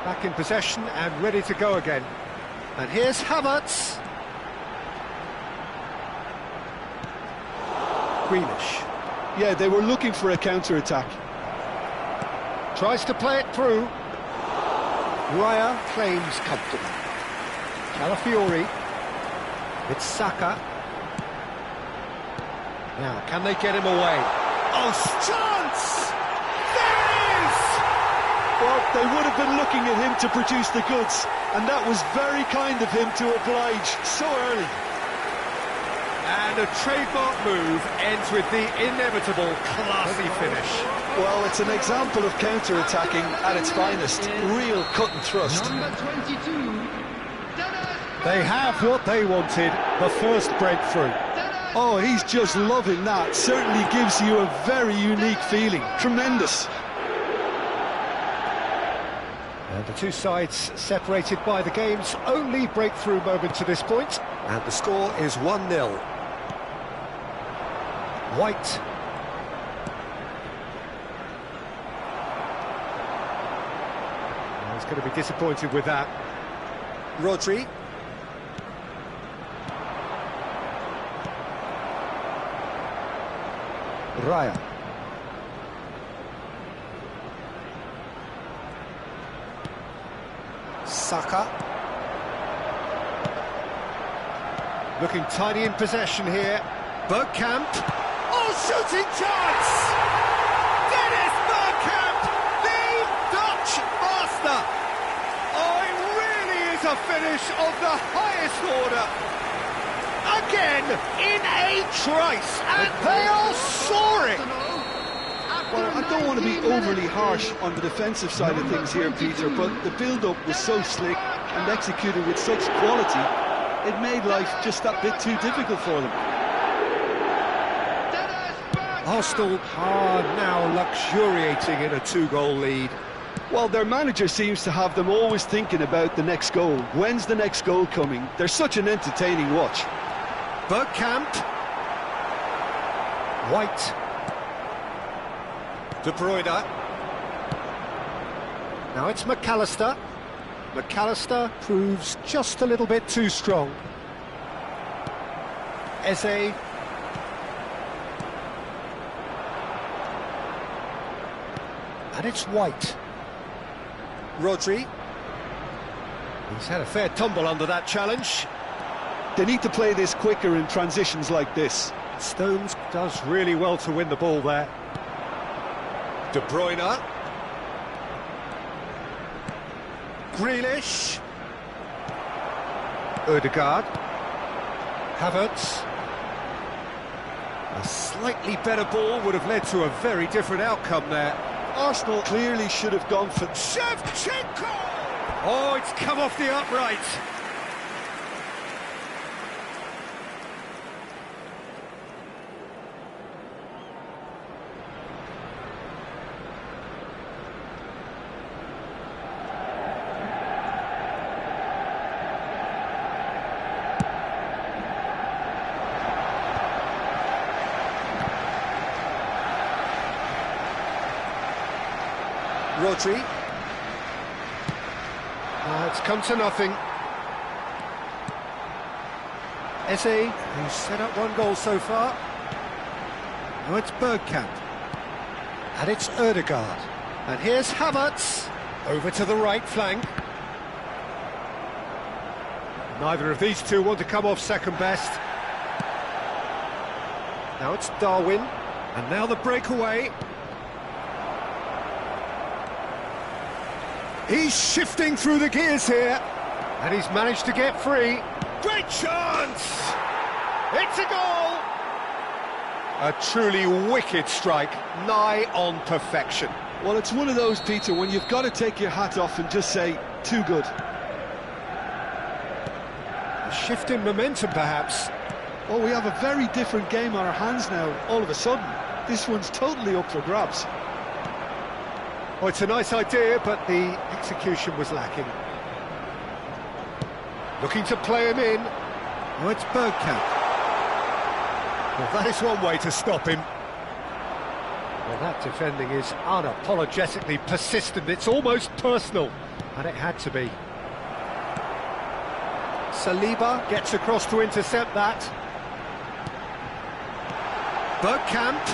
Back in possession and ready to go again. And here's Havertz. Grealish. Yeah, they were looking for a counter-attack. Tries to play it through. Raya claims comfortably. Calafiori. It's Saka. Now, can they get him away? Oh, chance! Well, they would have been looking at him to produce the goods, and that was very kind of him to oblige so early. And a trademark move ends with the inevitable classy finish. Well, it's an example of counter-attacking at its finest. Real cut and thrust. Number 22. They have what they wanted, the first breakthrough. Oh, he's just loving that. Certainly gives you a very unique feeling. Tremendous. And the two sides separated by the game's only breakthrough moment to this point. And the score is 1-0. White. He's going to be disappointed with that. Rodri. Raya. Saka. Looking tidy in possession here. Bergkamp. Oh, shooting chance! Dennis Bergkamp, the Dutch master! Oh, it really is a finish of the highest order. Again, in a trice, and they are soaring! Well, I don't want to be overly harsh on the defensive side of things here, Peter, but the build-up was so slick and executed with such quality, it made life just that bit too difficult for them. Arsenal are now luxuriating in a two-goal lead. Well, their manager seems to have them always thinking about the next goal. When's the next goal coming? They're such an entertaining watch. Bergkamp. White. De Bruyne. Now it's McAllister. McAllister proves just a little bit too strong. Eze. And it's White. Rodri. He's had a fair tumble under that challenge. They need to play this quicker in transitions like this. Stones does really well to win the ball there. De Bruyne. Grealish. Ødegaard. Havertz. A slightly better ball would have led to a very different outcome there. Arsenal clearly should have gone for... Shevchenko! Oh, it's come off the upright. Rodri. It's come to nothing. Eze, who's set up one goal so far. Now it's Bergkamp. And it's Ødegaard. And here's Havertz. Over to the right flank. Neither of these two want to come off second best. Now it's Darwin. And now the breakaway. He's shifting through the gears here. And he's managed to get free. Great chance! It's a goal! A truly wicked strike, nigh on perfection. Well, it's one of those, Peter, when you've got to take your hat off and just say, too good. A shift in momentum, perhaps. Well, we have a very different game on our hands now, all of a sudden. This one's totally up for grabs. Well, it's a nice idea, but the execution was lacking. Looking to play him in. Oh, it's Bergkamp. Well, that is one way to stop him. Well, that defending is unapologetically persistent. It's almost personal, and it had to be. Saliba gets across to intercept that. Bergkamp,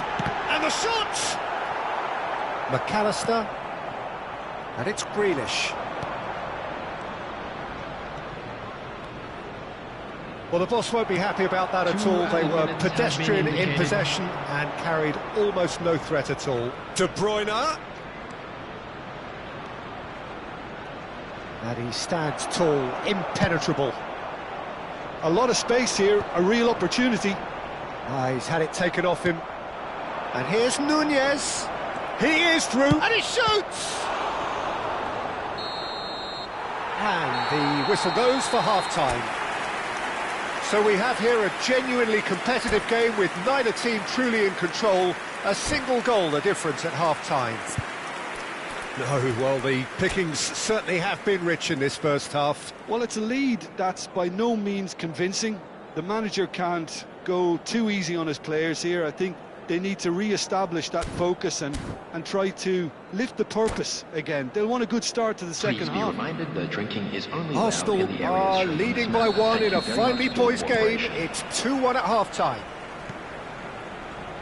and the shot! McAllister, and it's Grealish. Well, the boss won't be happy about that at all. They were pedestrian in possession and carried almost no threat at all. De Bruyne. And he stands tall, impenetrable. A lot of space here, a real opportunity. He's had it taken off him. And here's Nunez. He is through, and he shoots! And the whistle goes for half-time. So we have here a genuinely competitive game with neither team truly in control. A single goal the difference at half-time. No, well, the pickings certainly have been rich in this first half. Well, it's a lead that's by no means convincing. The manager can't go too easy on his players here. I think they need to re-establish that focus and try to lift the purpose again. They'll want a good start to the second half. Reminded that drinking is only Arsenal are leading by one in a finely poised game. It's 2-1 at half-time.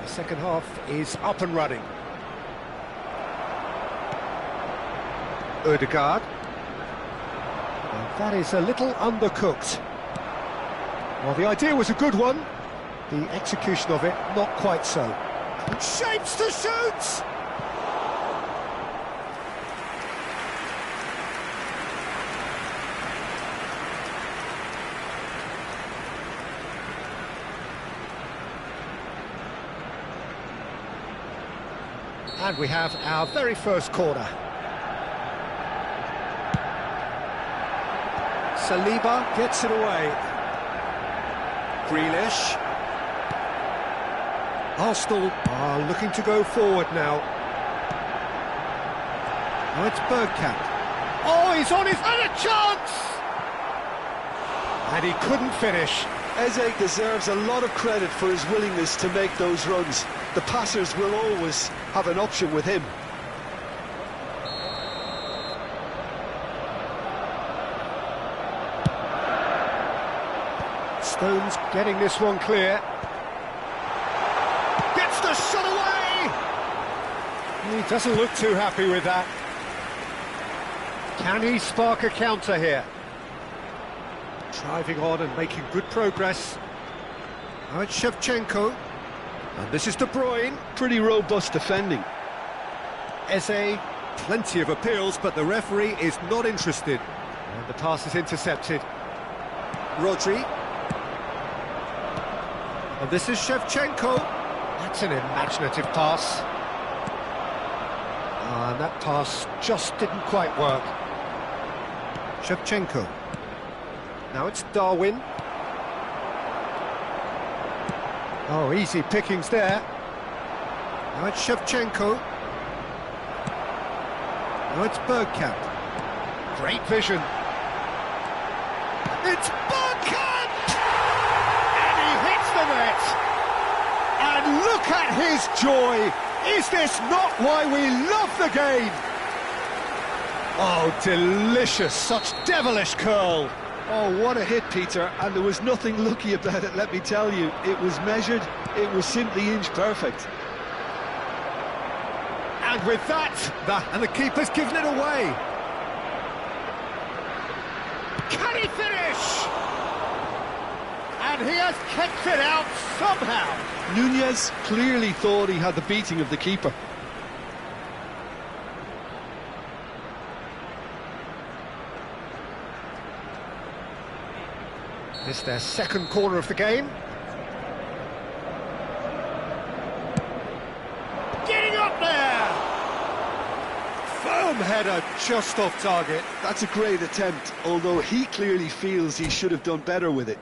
The second half is up and running. Ødegaard. And that is a little undercooked. Well, the idea was a good one. The execution of it, not quite so. Shapes to shoot! And we have our very first corner. Saliba gets it away. Grealish. Arsenal are looking to go forward now. Now it's Bergkamp. Oh, he's on his... and a chance! And he couldn't finish. Eze deserves a lot of credit for his willingness to make those runs. The passers will always have an option with him. Stones getting this one clear. Gets the shot away! He doesn't look too happy with that. Can he spark a counter here? Driving on and making good progress. Now it's Shevchenko. And this is De Bruyne. Pretty robust defending. Eze, plenty of appeals, but the referee is not interested. And the pass is intercepted. Rodri. And this is Shevchenko. That's an imaginative pass. And that pass just didn't quite work. Shevchenko. Now it's Darwin. Oh, easy pickings there. Now it's Shevchenko. Now it's Bergkamp. Great vision. It's Bergkamp! And he hits the net! And look at his joy! Is this not why we love the game? Oh, delicious, such devilish curl. Oh, what a hit, Peter, and there was nothing lucky about it, let me tell you. It was measured, it was simply inch perfect. And with that, and the keeper's given it away. Can he finish? And he has kicked it out somehow. Nunez clearly thought he had the beating of the keeper. It's their second corner of the game. Getting up there! Firm header just off target. That's a great attempt, although he clearly feels he should have done better with it.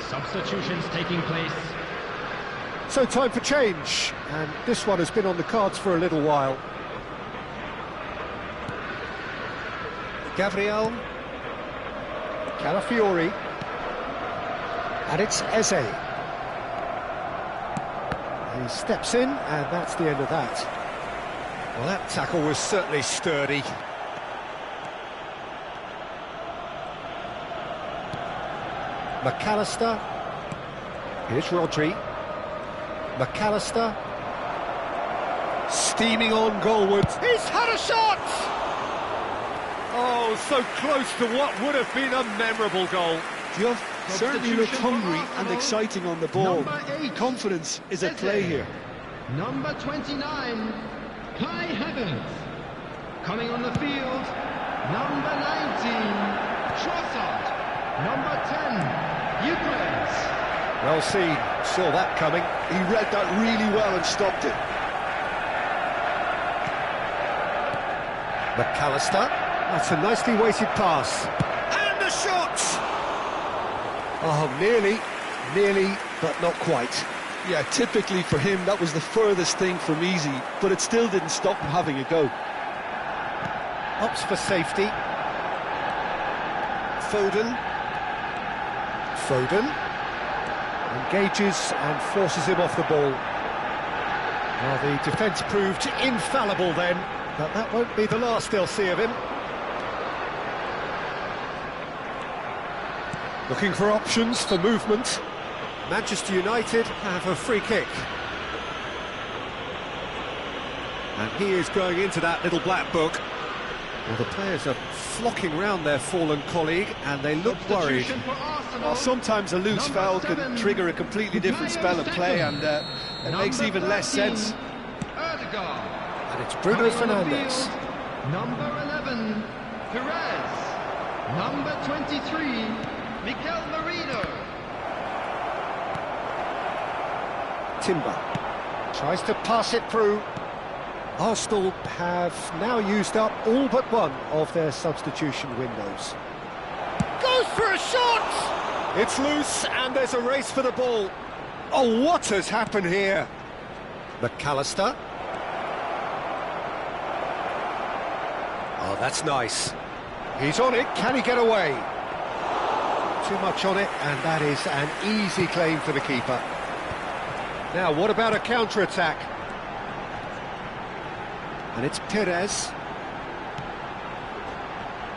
Substitutions taking place. So time for change, and this one has been on the cards for a little while. Gabriel, Calafiori, and it's Eze. He steps in, and that's the end of that. Well, that tackle was certainly sturdy. McAllister, here's Rodri, McAllister, steaming on goalwards, he's had a shot! Oh, so close to what would have been a memorable goal. Diouf certainly looked hungry and exciting on the ball. Confidence is at play here. Number 29, Kai Havertz. Coming on the field, number 19, Trossard. Number 10, Ukraine. Well seen, saw that coming. He read that really well and stopped it. McAllister, that's a nicely weighted pass. And a shot! Oh, nearly, but not quite. Yeah, typically for him, that was the furthest thing from easy, but it still didn't stop him having a go. Opts for safety. Foden engages and forces him off the ball. Well, the defence proved infallible then, but that won't be the last they'll see of him. Looking for options for movement. Manchester United have a free kick. And he is going into that little black book. Well, the players are flocking round their fallen colleague, and they look worried. Well, sometimes a loose foul can trigger a completely different spell of play, and it makes even less sense. And it's Bruno Fernandes. Number 11, Perez. Number 23, Mikel Merino. Timber tries to pass it through. Arsenal have now used up all but one of their substitution windows. Goes for a shot! It's loose and there's a race for the ball. Oh, what has happened here? McAllister. Oh, that's nice. He's on it, can he get away? Too much on it, and that is an easy claim for the keeper. Now, what about a counter-attack? And it's Perez.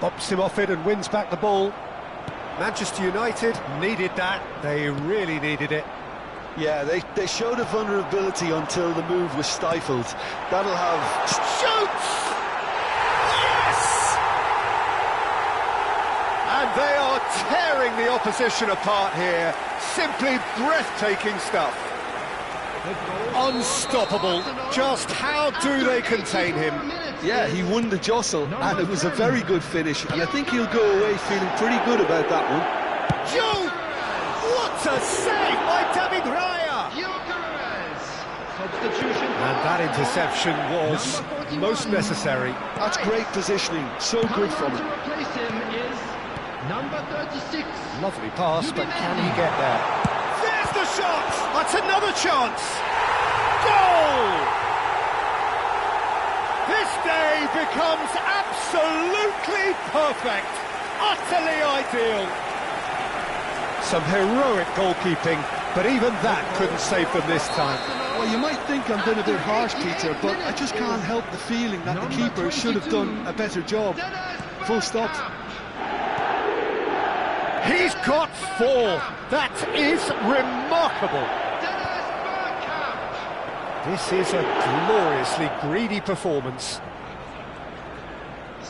Bops him off it and wins back the ball. Manchester United needed that. They really needed it. Yeah, they showed a vulnerability until the move was stifled. That'll have... Shoots! Yes! And they are tearing the opposition apart here. Simply breathtaking stuff. Unstoppable. Just how do they contain him? Yeah, he won the jostle, and it was a very good finish, and I think he'll go away feeling pretty good about that one. Joe! What a save by David Raya! And that interception was most necessary. That's great positioning, so good from him. Number 36. Lovely pass, but can he get there? There's the shot! That's another chance! Goal! This day becomes absolutely perfect, utterly ideal. Some heroic goalkeeping, but even that couldn't save them this time. Well, you might think I'm being a bit harsh, Peter, but I just can't help the feeling that the keeper should have done a better job. Full stop. He's got 4. That is remarkable. This is a gloriously greedy performance.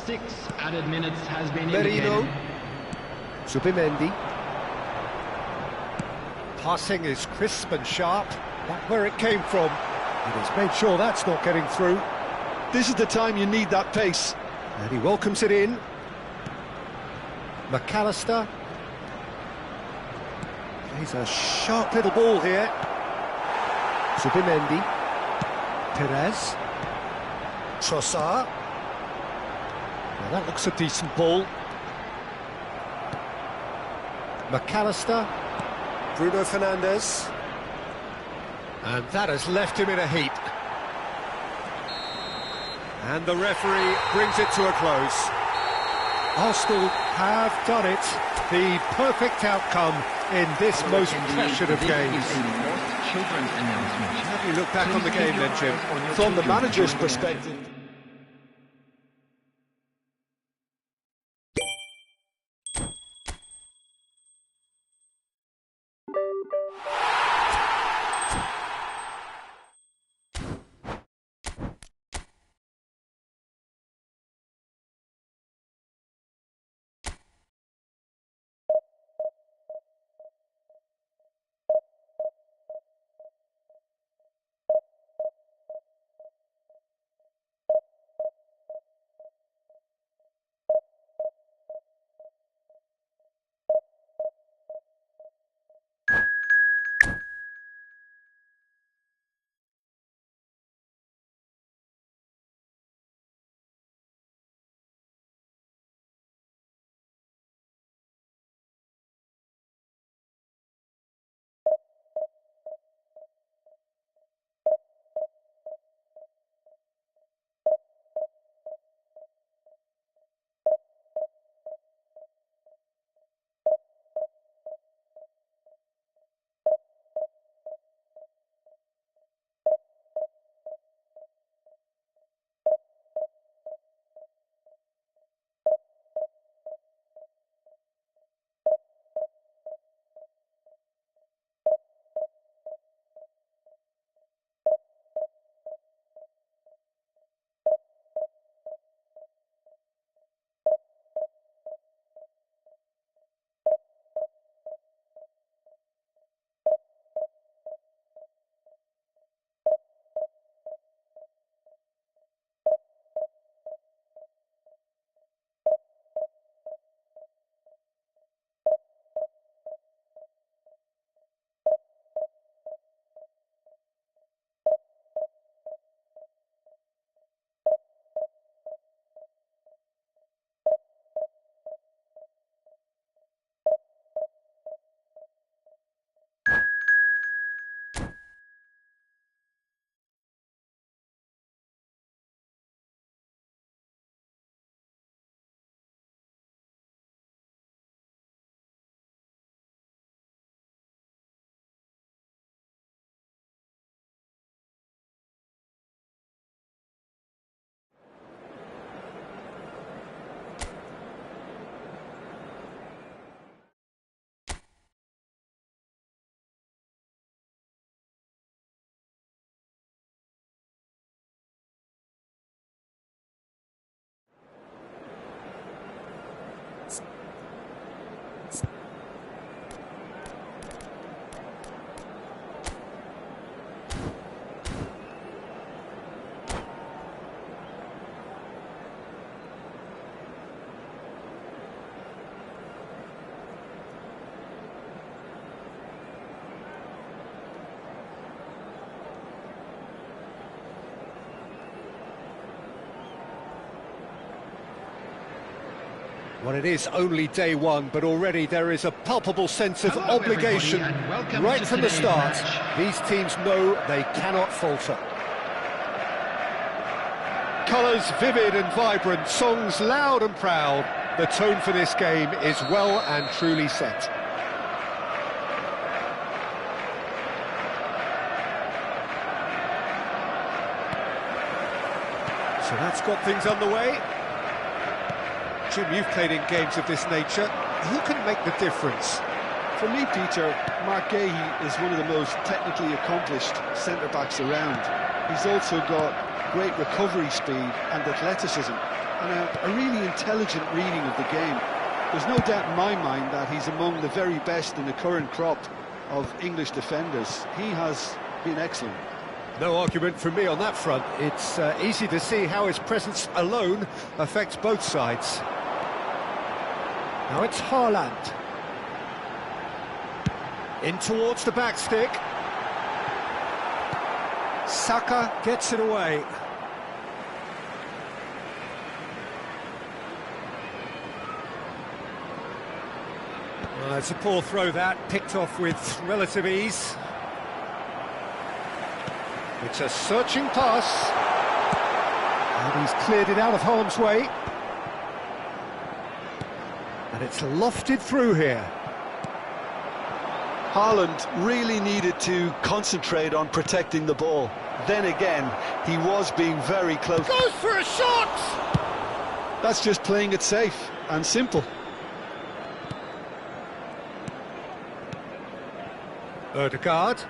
6 added minutes has been Merino. indicated. Zubimendi. Passing is crisp and sharp. That's where it came from. And he's made sure that's not getting through. This is the time you need that pace. And he welcomes it in. McAllister. Plays a sharp little ball here. Zubimendi. Perez. Trossard. Now that looks a decent ball. McAllister. Bruno Fernandes. And that has left him in a heap. And the referee brings it to a close. Arsenal have done it. The perfect outcome in this most pressured of games. How do you look back on the game then, Jim? From the manager's perspective, Well, it is only day one, but already there is a palpable sense of obligation right from the start. These teams know they cannot falter. colours vivid and vibrant, songs loud and proud. The tone for this game is well and truly set. So that's got things underway. Jim, you've played in games of this nature. Who can make the difference? For me, Peter, Mark Gahey is one of the most technically accomplished centre-backs around. He's also got great recovery speed and athleticism, and a really intelligent reading of the game. There's no doubt in my mind that he's among the very best in the current crop of English defenders. He has been excellent. No argument from me on that front. It's easy to see how his presence alone affects both sides. Now it's Haaland. In towards the back stick. Saka gets it away. Well, it's a poor throw that, picked off with relative ease. It's a searching pass. And he's cleared it out of harm's way. And it's lofted through here. Haaland really needed to concentrate on protecting the ball. Then again, he was being very close. Goes for a shot! That's just playing it safe and simple. Ødegaard.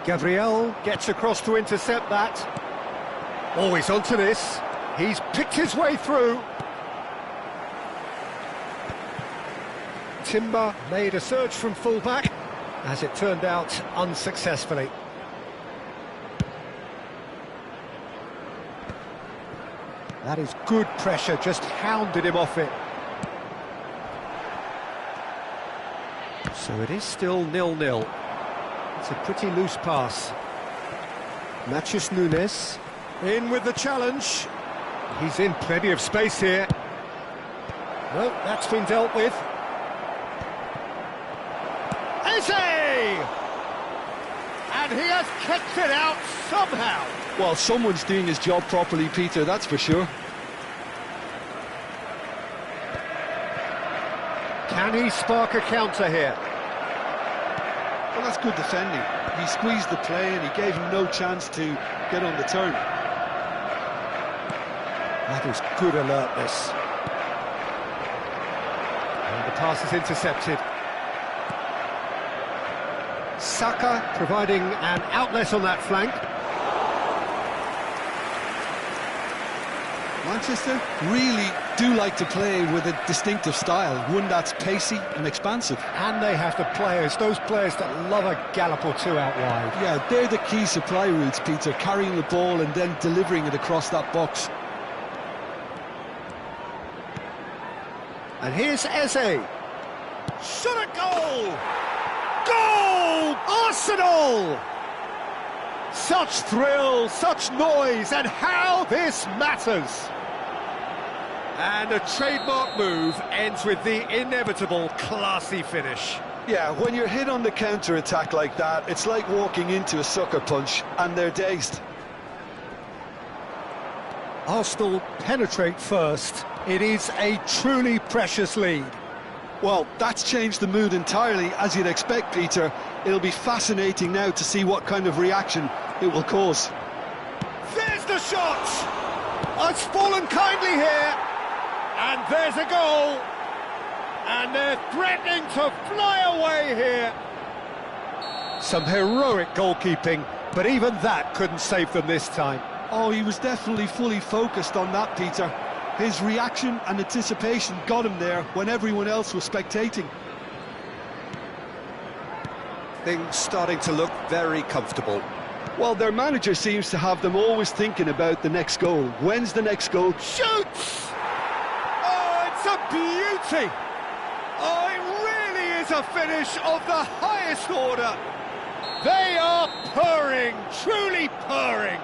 Gabriel gets across to intercept that. Oh, he's onto this. He's picked his way through. Timber made a surge from fullback, as it turned out unsuccessfully. That is good pressure, just hounded him off it. So it is still 0-0. It's a pretty loose pass. Matheus Nunes in with the challenge. He's in plenty of space here. No, that's been dealt with. Fase! And he has kept it out somehow. Well, someone's doing his job properly, Peter, that's for sure. Can he spark a counter here? Well, that's good defending. He squeezed the play and he gave him no chance to get on the turn. That is good alertness. And the pass is intercepted. Saka providing an outlet on that flank. Manchester really do like to play with a distinctive style, one that's pacey and expansive. And they have the players, those players that love a gallop or two out wide. Yeah, they're the key supply routes, Peter, carrying the ball and then delivering it across that box. And here's Eze. Shot a goal! Goal! Arsenal! Such thrill, such noise, and how this matters! And a trademark move ends with the inevitable classy finish. Yeah, when you're hit on the counter-attack like that, it's like walking into a sucker punch, and they're dazed. Arsenal penetrate first. It is a truly precious lead. Well, that's changed the mood entirely, as you'd expect, Peter. It'll be fascinating now to see what kind of reaction it will cause. There's the shot! It's fallen kindly here. And there's a goal. And they're threatening to fly away here. Some heroic goalkeeping, but even that couldn't save them this time. Oh, he was definitely fully focused on that, Peter. His reaction and anticipation got him there when everyone else was spectating. Things starting to look very comfortable. Well, their manager seems to have them always thinking about the next goal. When's the next goal? Shoots! Oh, it's a beauty! Oh, it really is a finish of the highest order. They are purring, truly purring.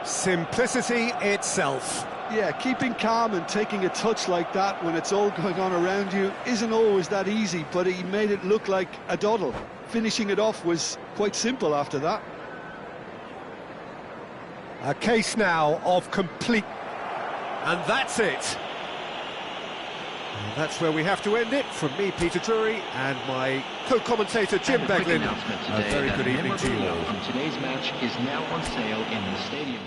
Simplicity itself. Yeah, keeping calm and taking a touch like that when it's all going on around you isn't always that easy, but he made it look like a doddle. Finishing it off was quite simple after that. A case now of complete... And that's it. And that's where we have to end it. From me, Peter Drury, and my co-commentator, Jim Beglin. A very good evening to you all. From today's match is now on sale in the stadium.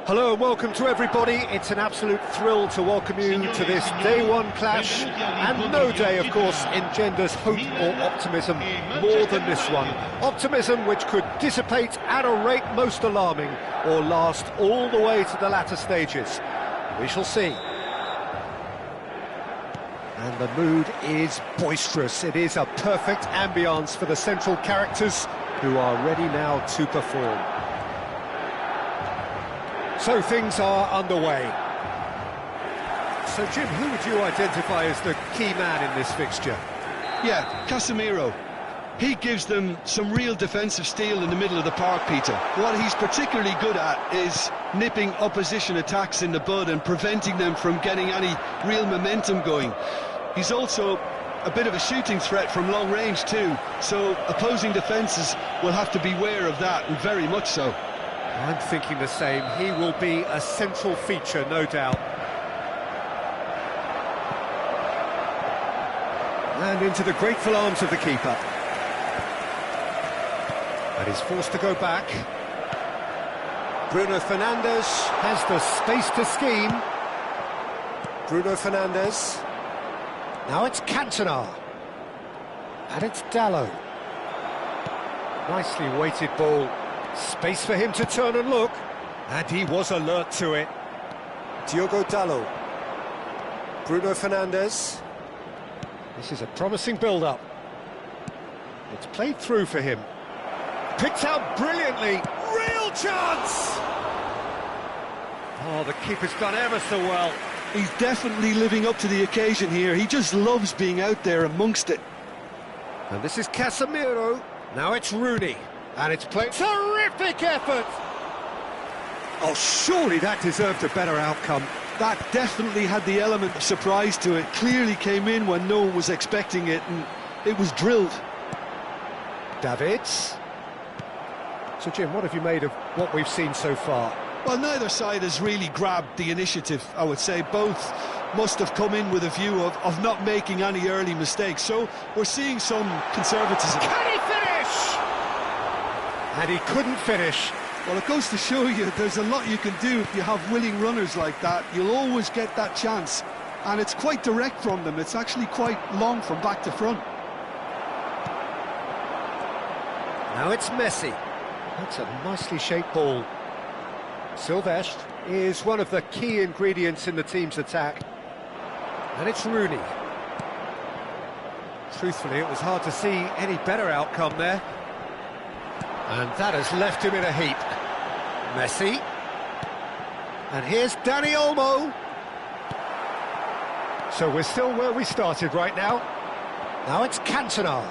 Hello and welcome to everybody. It's an absolute thrill to welcome you to this day one clash, and no day, of course, engenders hope or optimism more than this one. Optimism which could dissipate at a rate most alarming or last all the way to the latter stages. We shall see. And the mood is boisterous. It is a perfect ambience for the central characters who are ready now to perform. So things are underway. So Jim, who would you identify as the key man in this fixture? Yeah, Casemiro. He gives them some real defensive steel in the middle of the park, Peter. What he's particularly good at is nipping opposition attacks in the bud and preventing them from getting any real momentum going. He's also a bit of a shooting threat from long range too, so opposing defences will have to beware of that, and very much so. I'm thinking the same. He will be a central feature, no doubt. And into the grateful arms of the keeper. And he's forced to go back. Bruno Fernandes has the space to scheme. Bruno Fernandes. Now it's Cantona. And it's Dalot. Nicely weighted ball. Space for him to turn and look. And he was alert to it. Diogo Dalot. Bruno Fernandes. This is a promising build-up. It's played through for him. Picked out brilliantly. Real chance! Oh, the keeper's done ever so well. He's definitely living up to the occasion here. He just loves being out there amongst it. And this is Casemiro. Now it's Rooney. And it's played. Terrific effort! Oh, surely that deserved a better outcome. That definitely had the element of surprise to it. Clearly came in when no one was expecting it, and it was drilled. Davids. So, Jim, what have you made of what we've seen so far? Well, neither side has really grabbed the initiative, I would say. Both must have come in with a view of not making any early mistakes. So we're seeing some conservatism. Can he finish? And he couldn't finish. Well, it goes to show you there's a lot you can do if you have willing runners like that. You'll always get that chance. And it's quite direct from them. It's actually quite long from back to front. Now it's Messi. That's a nicely shaped ball. Silvestre is one of the key ingredients in the team's attack. And it's Rooney. Truthfully, it was hard to see any better outcome there. And that has left him in a heap. Messi. And here's Dani Olmo. So we're still where we started right now. Now it's Cantona.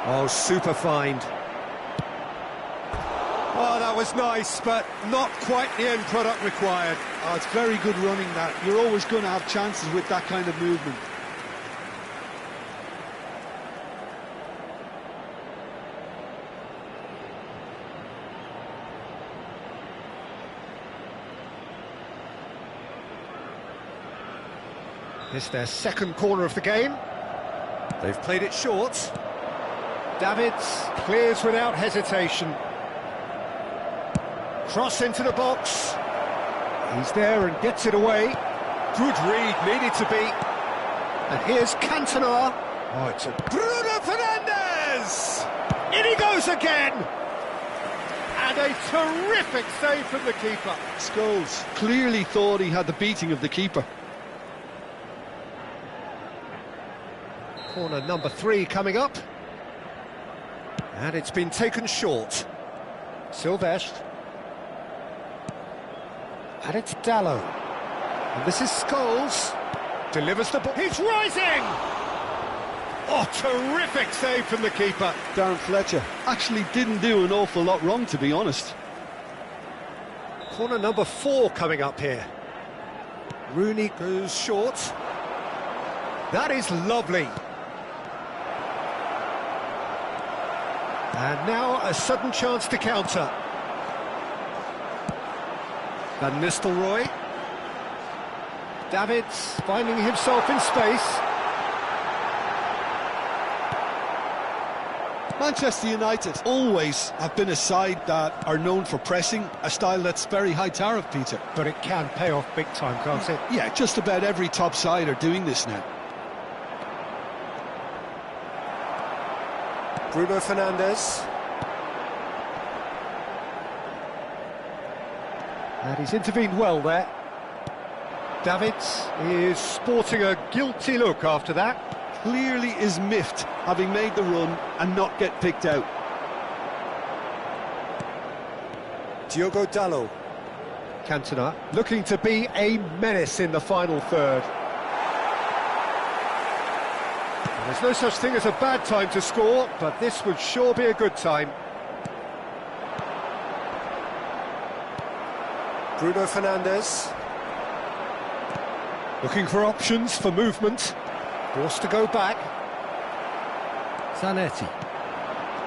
Oh, super find. Oh, that was nice, but not quite the end product required. Oh, it's very good running that. You're always going to have chances with that kind of movement. It's their second corner of the game. They've played it short. Davids clears without hesitation. Cross into the box. He's there and gets it away. Good read, needed to be. And here's Cantona. Oh, it's a Bruno Fernandes! In he goes again! And a terrific save from the keeper. Scholes clearly thought he had the beating of the keeper. Corner number 3 coming up. And it's been taken short. Silvestre. And it's Dalot. And this is Scholes. Delivers the ball. He's rising! Oh, terrific save from the keeper. Darren Fletcher actually didn't do an awful lot wrong, to be honest. Corner number 4 coming up here. Rooney goes short. That is lovely. And now a sudden chance to counter. Van Nistelrooy. Davids finding himself in space. Manchester United always have been a side that are known for pressing, a style that's very high tariff, Peter. But it can pay off big time, can't it? Yeah, just about every top side are doing this now. Bruno Fernandes. And he's intervened well there. Davids is sporting a guilty look after that. Clearly is miffed, having made the run and not get picked out. Diogo Dalot. Cantona looking to be a menace in the final third. And there's no such thing as a bad time to score, but this would sure be a good time. Bruno Fernandes. Looking for options for movement. Forced to go back. Zanetti.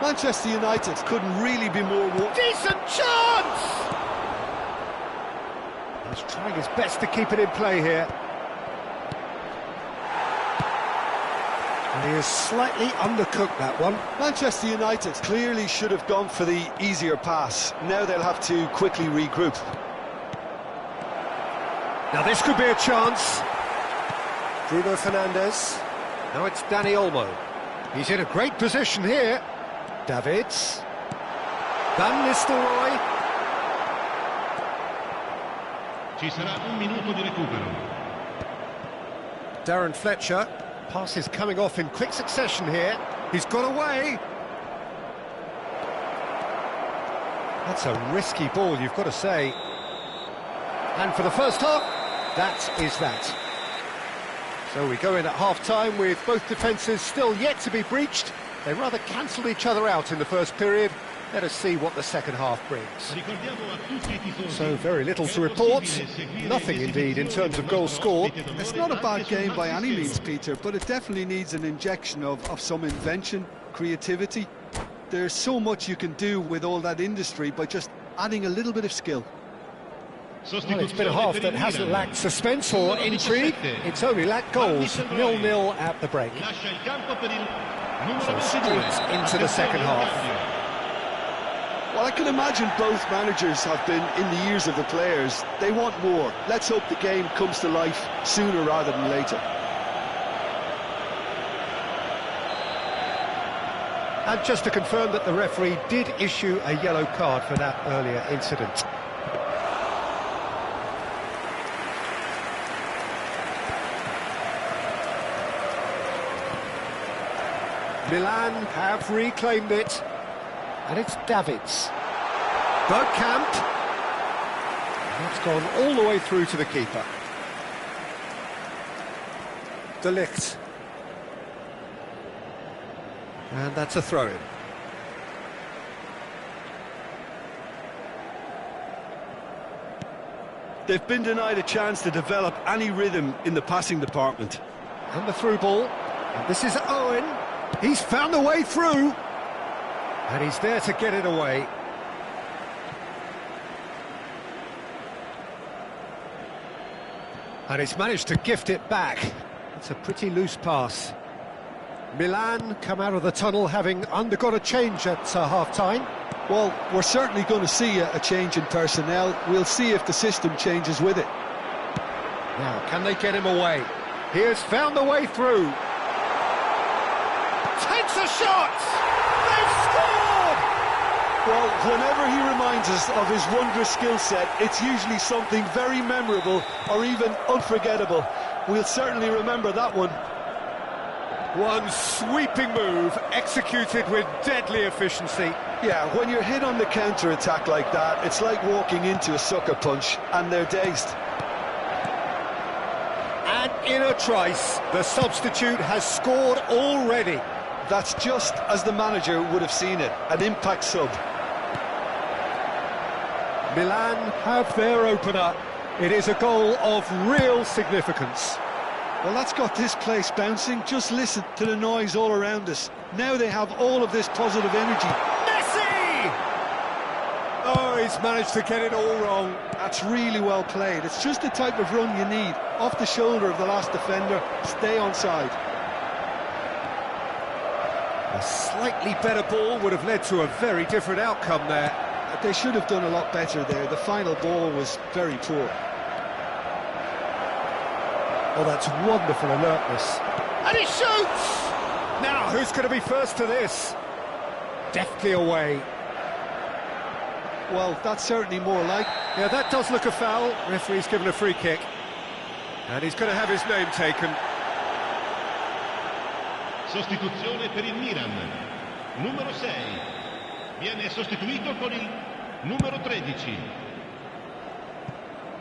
Manchester United couldn't really be more... Decent chance! He's trying his best to keep it in play here. And he has slightly undercooked that one. Manchester United clearly should have gone for the easier pass. Now they'll have to quickly regroup. Now this could be a chance. Bruno Fernandes. Now it's Dani Olmo. He's in a great position here. Davids. Van Nistelrooy. Ci sarà un minuto di recupero. Darren Fletcher. Pass is coming off in quick succession here. He's got away. That's a risky ball, you've got to say. And for the first half, that is that. So we go in at half-time with both defences still yet to be breached. They rather cancelled each other out in the first period. Let us see what the second half brings. So very little to report. Nothing indeed in terms of goals scored. It's not a bad game by any means, Peter, but it definitely needs an injection of some invention, creativity. There's so much you can do with all that industry by just adding a little bit of skill. Well, it's been a half that hasn't lacked suspense or intrigue. It's only lacked goals. 0-0 at the break. So straight into the second half. Well, I can imagine both managers have been in the ears of the players. They want more. Let's hope the game comes to life sooner rather than later. And just to confirm that the referee did issue a yellow card for that earlier incident. Milan have reclaimed it, and it's Davids. Bergkamp. That's gone all the way through to the keeper. De Ligt. And that's a throw-in. They've been denied a chance to develop any rhythm in the passing department. And the through ball. And this is Owen. He's found a way through. And he's there to get it away. And he's managed to gift it back. It's a pretty loose pass. Milan come out of the tunnel having undergone a change at half-time. Well, we're certainly going to see a change in personnel. We'll see if the system changes with it. Now, can they get him away? He has found the way through. Takes a shot! They've scored! Well, whenever he reminds us of his wondrous skill set, it's usually something very memorable or even unforgettable. We'll certainly remember that one. One sweeping move, executed with deadly efficiency. Yeah, when you're hit on the counter-attack like that, it's like walking into a sucker punch, and they're dazed. And in a trice, the substitute has scored already. That's just as the manager would have seen it, an impact sub. Milan have their opener. It is a goal of real significance. Well, that's got this place bouncing. Just listen to the noise all around us. Now they have all of this positive energy. Messi! Oh, he's managed to get it all wrong. That's really well played. It's just the type of run you need. Off the shoulder of the last defender, stay onside. A slightly better ball would have led to a very different outcome there. They should have done a lot better there. The final ball was very poor. Oh, that's wonderful alertness. And he shoots! Now, who's going to be first to this? Deftly away. Well, that's certainly more like... Yeah, that does look a foul. Referee's given a free kick. And he's going to have his name taken. Sostituzione per il Milan. Numero 6. Viene sostituito con il numero 13.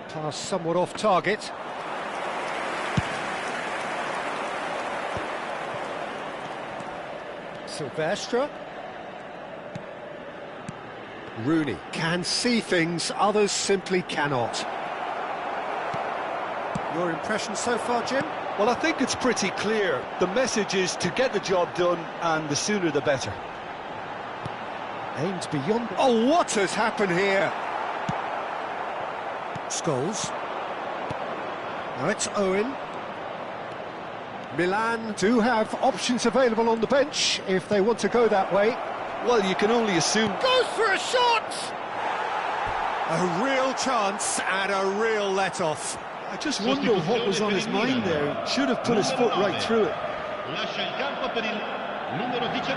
Pass somewhat off target. Silvestre. Rooney can see things others simply cannot. Your impression so far, Jim? Well, I think it's pretty clear. The message is to get the job done, and the sooner the better. Aimed beyond... Oh, what has happened here? Scholes. Now it's Owen. Milan do have options available on the bench if they want to go that way. Well, you can only assume... Goes for a shot! A real chance and a real let-off. I just wonder what was on his mind there. Should have put his foot right through it. Lascia il campo per il numero 19.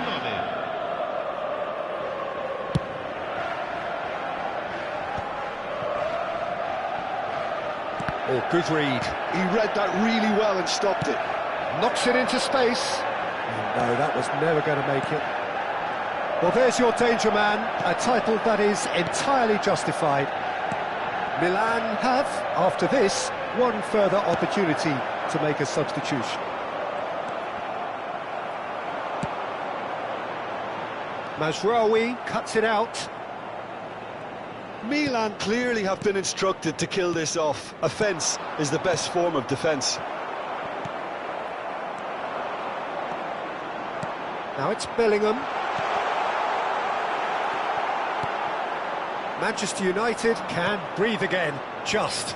Oh, good read. He read that really well and stopped it. Knocks it into space. No, that was never going to make it. Well, there's your danger man, a title that is entirely justified. Milan have, after this, one further opportunity to make a substitution. Mazraoui cuts it out. Milan clearly have been instructed to kill this off. Offence is the best form of defence. Now it's Bellingham. Manchester United can breathe again, just.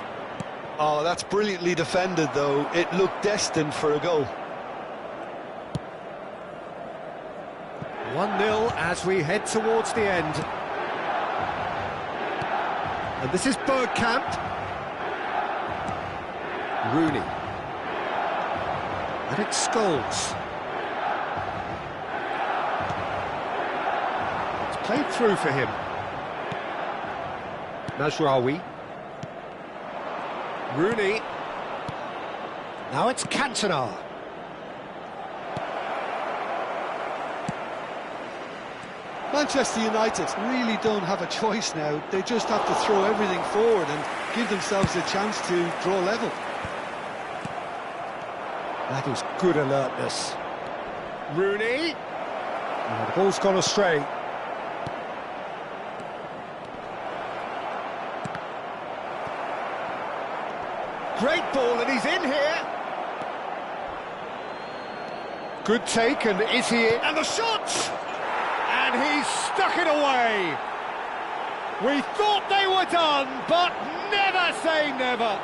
Oh, that's brilliantly defended, though. It looked destined for a goal. 1-0 as we head towards the end. And this is Bergkamp. Rooney. And it's Scholes. It's played through for him. Mazraoui. Rooney. Now it's Cantona. Manchester United really don't have a choice now. They just have to throw everything forward and give themselves a chance to draw level. That is good alertness. Rooney. Oh, the ball's gone astray. Great ball, and he's in here. Good take, and is he in? And the shot! And he's stuck it away. We thought they were done, but never say never.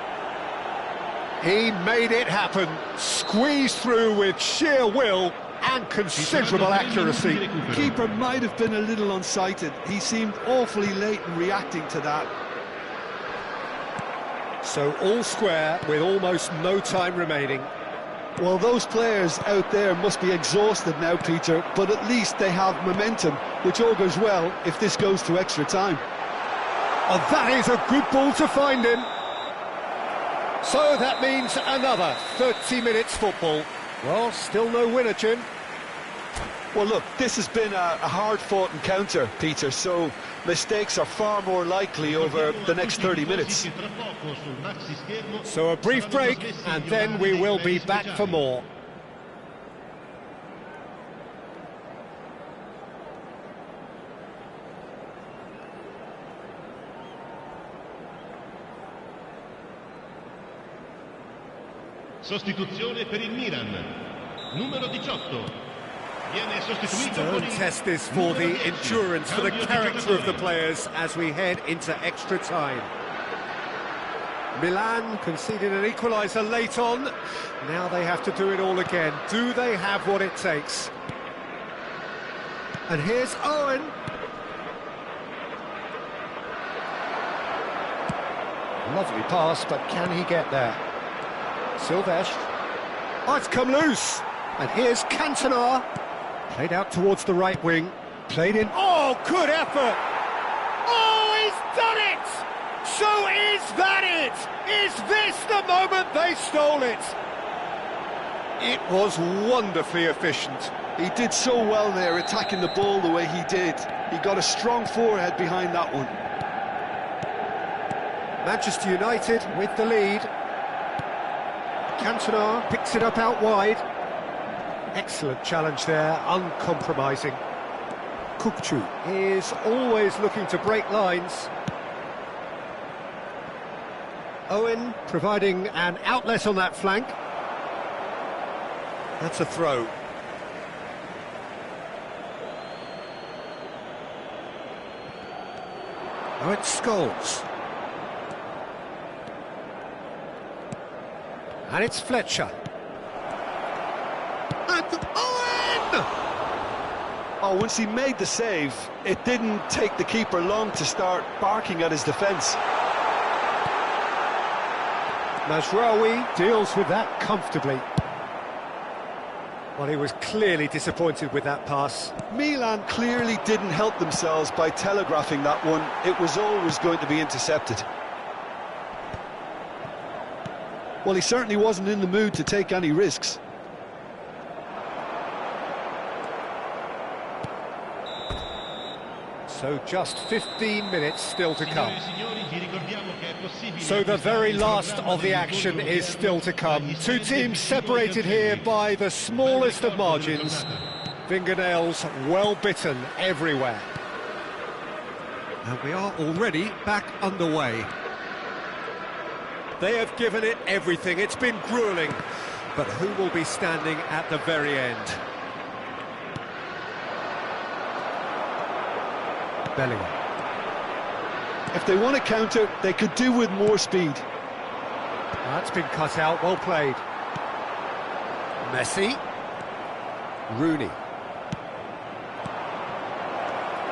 He made it happen, squeezed through with sheer will and considerable accuracy. The keeper might have been a little unsighted. He seemed awfully late in reacting to that. So all square with almost no time remaining. Well, those players out there must be exhausted now, Peter, but at least they have momentum, which augurs well if this goes to extra time. Oh, that is a good ball to find him. So that means another 30 minutes football. Well, still no winner, Jim. Well, look, this has been a hard-fought encounter, Peter, so mistakes are far more likely over the next 30 minutes. So a brief break, and then we will be back for more. Sostituzione per il Milan. Numero 18. Stern test this for the endurance, for the character of the players as we head into extra time. Milan conceded an equaliser late on. Now they have to do it all again. Do they have what it takes? And here's Owen. Lovely pass, but can he get there? Silvestre. Oh, it's come loose. And here's Cantona. Played out towards the right wing. Played in. Oh, good effort. Oh, he's done it! So is that it? Is this the moment they stole it? It was wonderfully efficient. He did so well there, attacking the ball the way he did. He got a strong forehead behind that one. Manchester United with the lead. Cantona picks it up out wide. Excellent challenge there, uncompromising. Kukçu is always looking to break lines. Owen providing an outlet on that flank. That's a throw. Now it's Scholes. And it's Fletcher. And Owen! Oh, once he made the save, it didn't take the keeper long to start barking at his defence. Mazraoui deals with that comfortably. Well, he was clearly disappointed with that pass. Milan clearly didn't help themselves by telegraphing that one. It was always going to be intercepted. Well, he certainly wasn't in the mood to take any risks. So just 15 minutes still to come. So the very last of the action is still to come. Two teams separated here by the smallest of margins. Fingernails well bitten everywhere. And we are already back underway. They have given it everything. It's been gruelling. But who will be standing at the very end? Bellingham. If they want to counter, they could do with more speed. That's been cut out, well played. Messi. Rooney.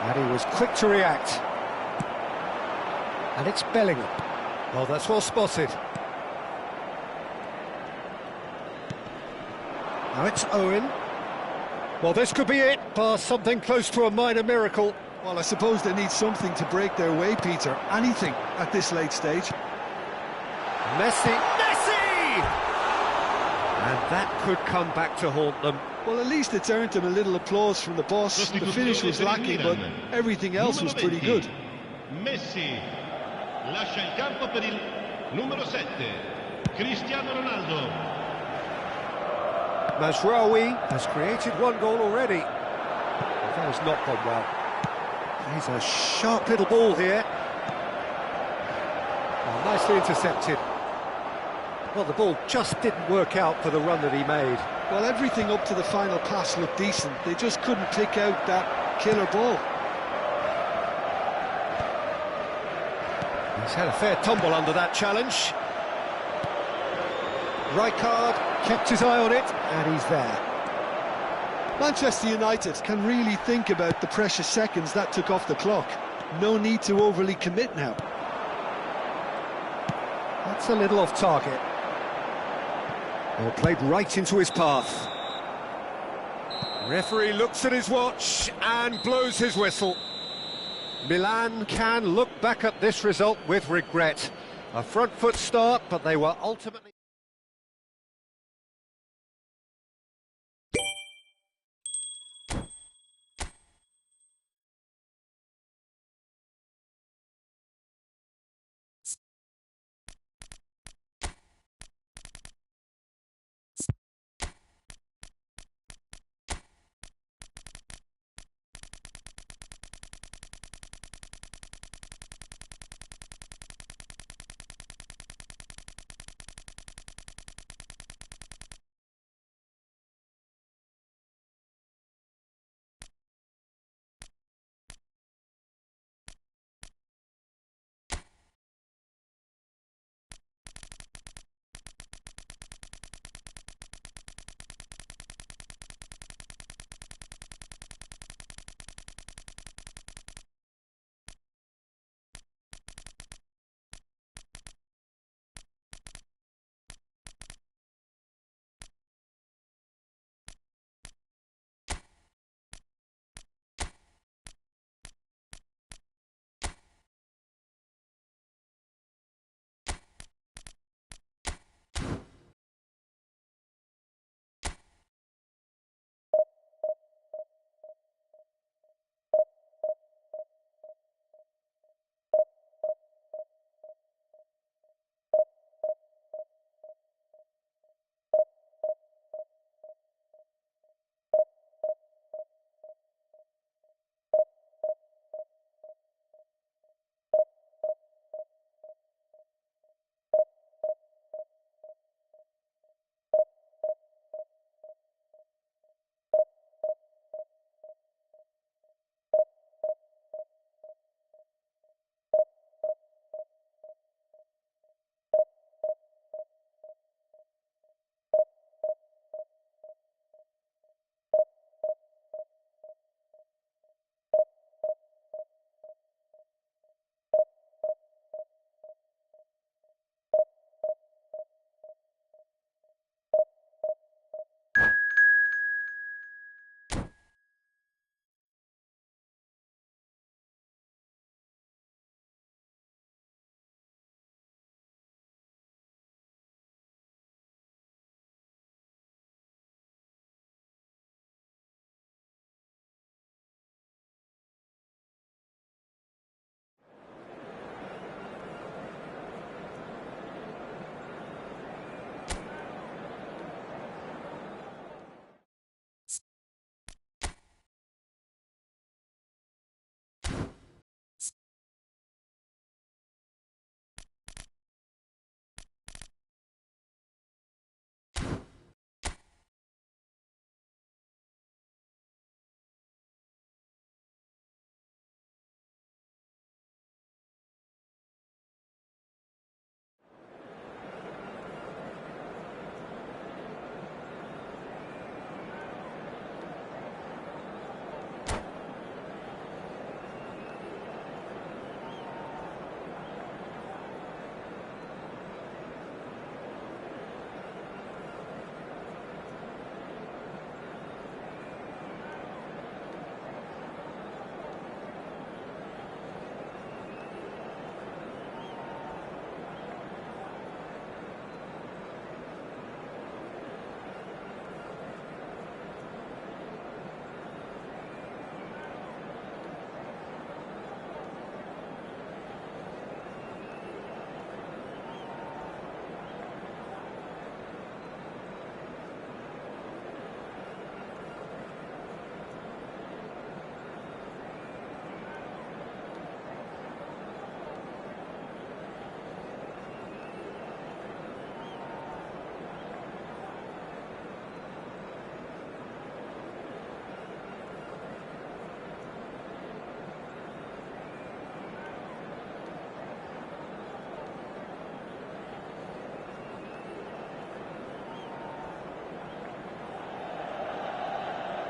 And he was quick to react. And it's Bellingham. Well, that's well spotted. Now it's Owen. Well, this could be it, bar something close to a minor miracle. Well, I suppose they need something to break their way, Peter. Anything at this late stage. Messi! Messi! And that could come back to haunt them. Well, at least it's earned them a little applause from the boss. The finish was lacking, but everything else was pretty good. Messi lascia il campo per il numero 7, Cristiano Ronaldo. Mazraoui has created one goal already. That has not gone well. He's a sharp little ball here. Well, nicely intercepted. Well, the ball just didn't work out for the run that he made. Well, everything up to the final pass looked decent. They just couldn't pick out that killer ball. He's had a fair tumble under that challenge. Rijkaard kept his eye on it, and he's there. Manchester United can really think about the precious seconds that took off the clock. No need to overly commit now. That's a little off target. Well, played right into his path. Referee looks at his watch and blows his whistle. Milan can look back at this result with regret. A front foot start, but they were ultimately...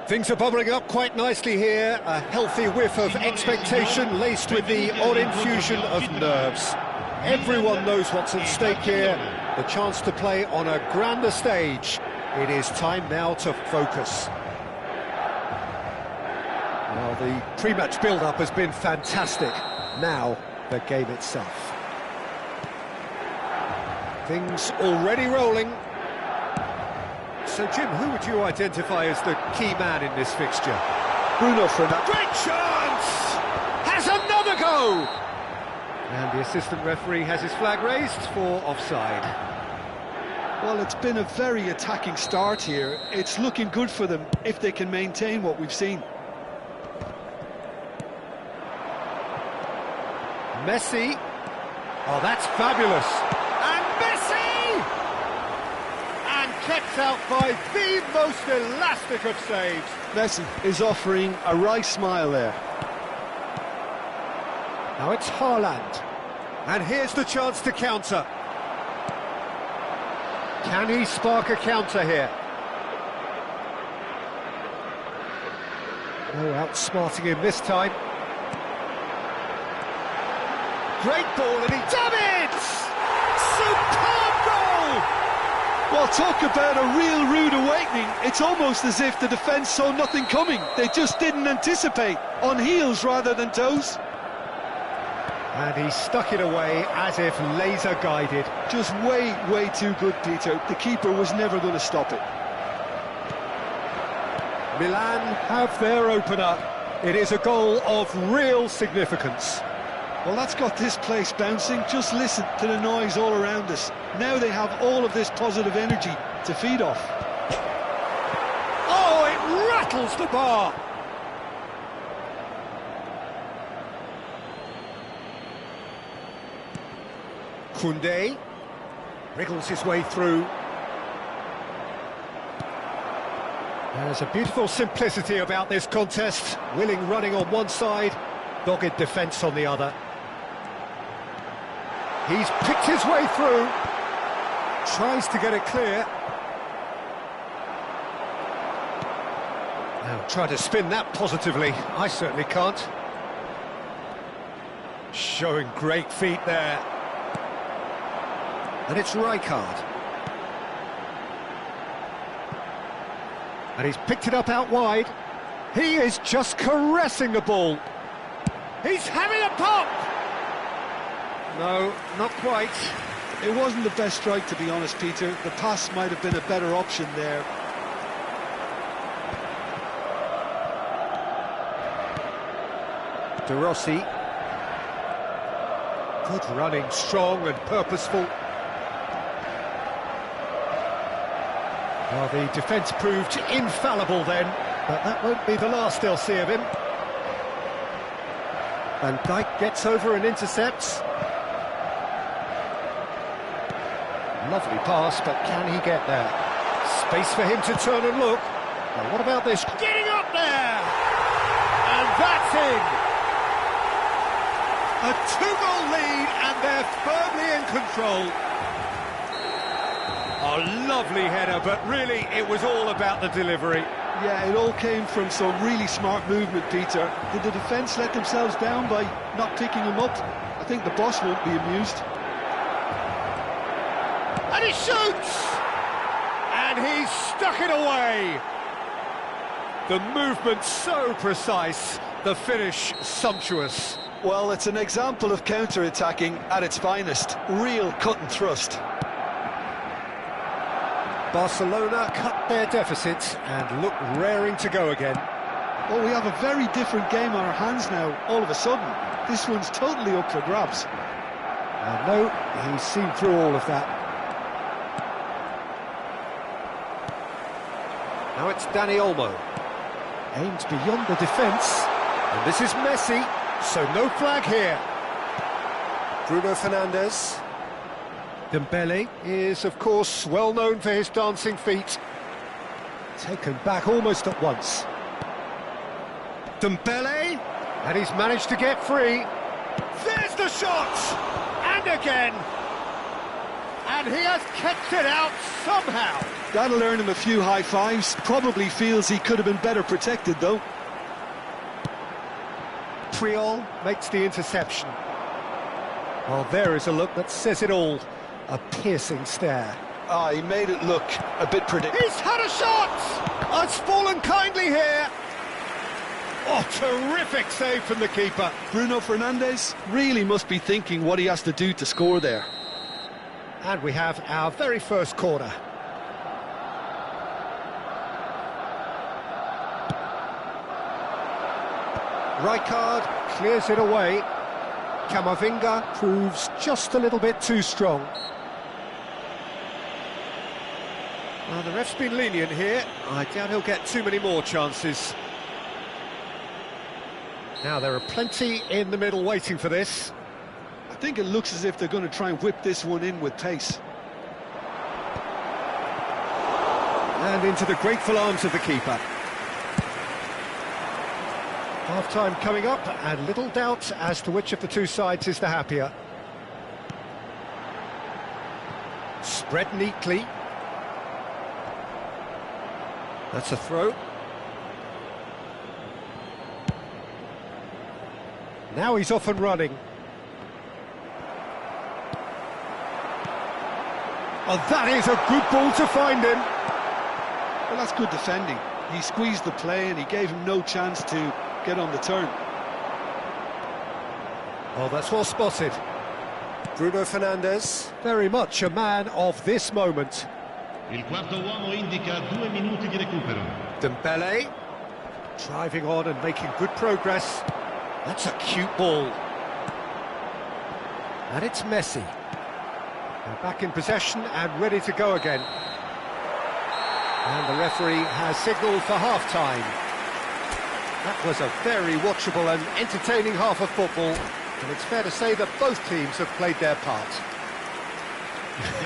Things are bubbling up quite nicely here. A healthy whiff of expectation laced with the odd infusion of nerves. Everyone knows what's at stake here. The chance to play on a grander stage. It is time now to focus. Well, the pre-match build-up has been fantastic. Now, the game itself. Things already rolling. So, Jim, who would you identify as the key man in this fixture? Bruno Fernandes. Great chance! Has another go! And the assistant referee has his flag raised for offside. Well, it's been a very attacking start here. It's looking good for them if they can maintain what we've seen. Messi. Oh, that's fabulous. And Messi! And kept out by the most elastic of saves. Messi is offering a right smile there. Now it's Haaland. And here's the chance to counter. Can he spark a counter here? No outsmarting him this time. Great ball, and he done it! Superb goal! Well, talk about a real rude awakening. It's almost as if the defence saw nothing coming. They just didn't anticipate. On heels rather than toes. And he stuck it away as if laser-guided. Just way too good, Peter. The keeper was never going to stop it. Milan have their opener. It is a goal of real significance. Well, that's got this place bouncing. Just listen to the noise all around us. Now they have all of this positive energy to feed off. Oh, it rattles the bar! Koundé wriggles his way through. There's a beautiful simplicity about this contest. Willing running on one side, dogged defence on the other. He's picked his way through, tries to get it clear. Now try to spin that positively. I certainly can't. Showing great feet there. And it's Rijkaard. And he's picked it up out wide. He is just caressing the ball. He's having a pop! No, not quite. It wasn't the best strike, to be honest, Peter. The pass might have been a better option there. De Rossi. Good running, strong and purposeful. Well, the defence proved infallible then, but that won't be the last they'll see of him. Van Dijk gets over and intercepts. Lovely pass, but can he get there? Space for him to turn and look. Now, what about this? Getting up there! And that's in! A two-goal lead, and they're firmly in control. A lovely header, but really it was all about the delivery. Yeah, it all came from some really smart movement, Peter. Did the defence let themselves down by not picking him up? I think the boss won't be amused. And he shoots! And he's stuck it away! The movement so precise, the finish sumptuous. Well, it's an example of counter-attacking at its finest. Real cut and thrust. Barcelona cut their deficit and look raring to go again. Well, we have a very different game on our hands now, all of a sudden. This one's totally up for grabs. No, he's seen through all of that. Now it's Dani Olmo. Aimed beyond the defence. And this is Messi, so no flag here. Bruno Fernandes. Dembele is, of course, well known for his dancing feet. Taken back almost at once. Dembele, and he's managed to get free. There's the shot! And again! And he has kept it out somehow. That'll earn him a few high fives. Probably feels he could have been better protected, though. Triol makes the interception. Well, there is a look that says it all. A piercing stare. Ah, he made it look a bit predictable. He's had a shot! Oh, it's fallen kindly here. Oh, terrific save from the keeper. Bruno Fernandes really must be thinking what he has to do to score there. And we have our very first corner. Rijkaard clears it away. Camavinga proves just a little bit too strong. Well, the ref's been lenient here. I doubt he'll get too many more chances. Now, there are plenty in the middle waiting for this. I think it looks as if they're going to try and whip this one in with pace. And into the grateful arms of the keeper. Half-time coming up, and little doubt as to which of the two sides is the happier. Spread neatly. That's a throw. Now he's off and running. Oh, that is a good ball to find him. Well, that's good defending. He squeezed the play and he gave him no chance to get on the turn. Oh, that's well spotted. Bruno Fernandes, very much a man of this moment. Il quarto uomo indica 2 minuti di recupero. Dembele, driving on and making good progress. That's a cute ball. And it's Messi. They're back in possession and ready to go again. And the referee has signalled for half-time. That was a very watchable and entertaining half of football, and it's fair to say that both teams have played their part.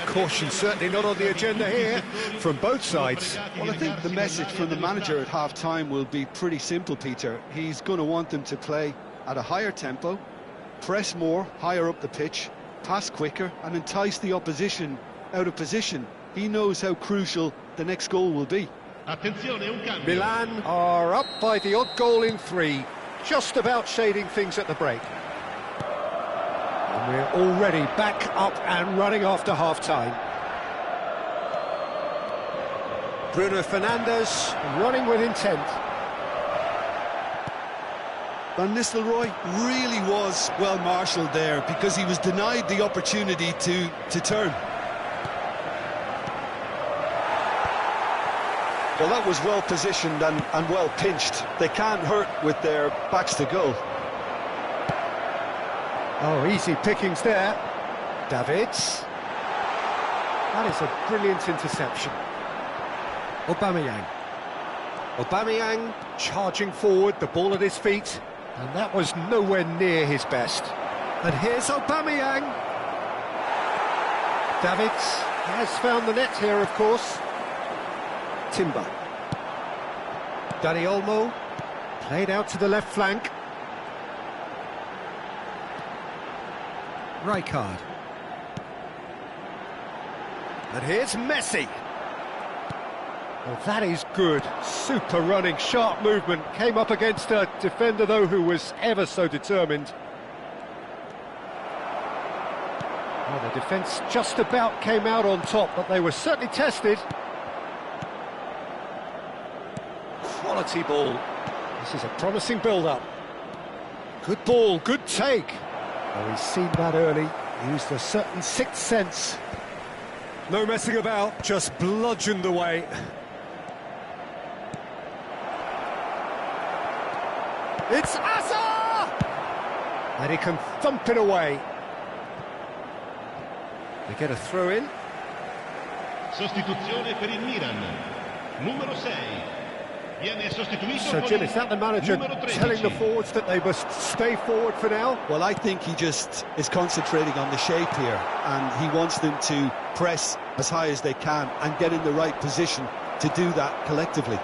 Caution certainly not on the agenda here from both sides. Well, I think the message from the manager at half-time will be pretty simple, Peter. He's going to want them to play at a higher tempo, press more, higher up the pitch, pass quicker, and entice the opposition out of position. He knows how crucial the next goal will be. Attenzione, un cambio. Milan are up by the odd goal in 3, just about shading things at the break. And we're already back up and running after half-time. Bruno Fernandes running with intent. Van Nistelrooy really was well marshalled there because he was denied the opportunity to turn. Well, that was well positioned and well pinched. They can't hurt with their backs to goal. Oh, easy pickings there. Davids. That is a brilliant interception. Aubameyang. Aubameyang charging forward, the ball at his feet. And that was nowhere near his best. And here's Aubameyang. Davids has found the net here, of course. Timber. Dani Olmo, played out to the left flank. Rijkaard. And here's Messi. Well, that is good. Super running, sharp movement. Came up against a defender, though, who was ever so determined. Well, the defence just about came out on top, but they were certainly tested. Quality ball. This is a promising build-up. Good ball, good take. Oh, he's seen that early. Used a certain sixth sense. No messing about, just bludgeoned away. It's Asa! And he can thump it away. They get a throw in. Sostituzione per il Milan. Numero 6. Viene sostituito So, Jim, is that the manager numero 13. telling the forwards that they must stay forward for now? Well, I think he just is concentrating on the shape here, and he wants them to press as high as they can and get in the right position to do that collectively.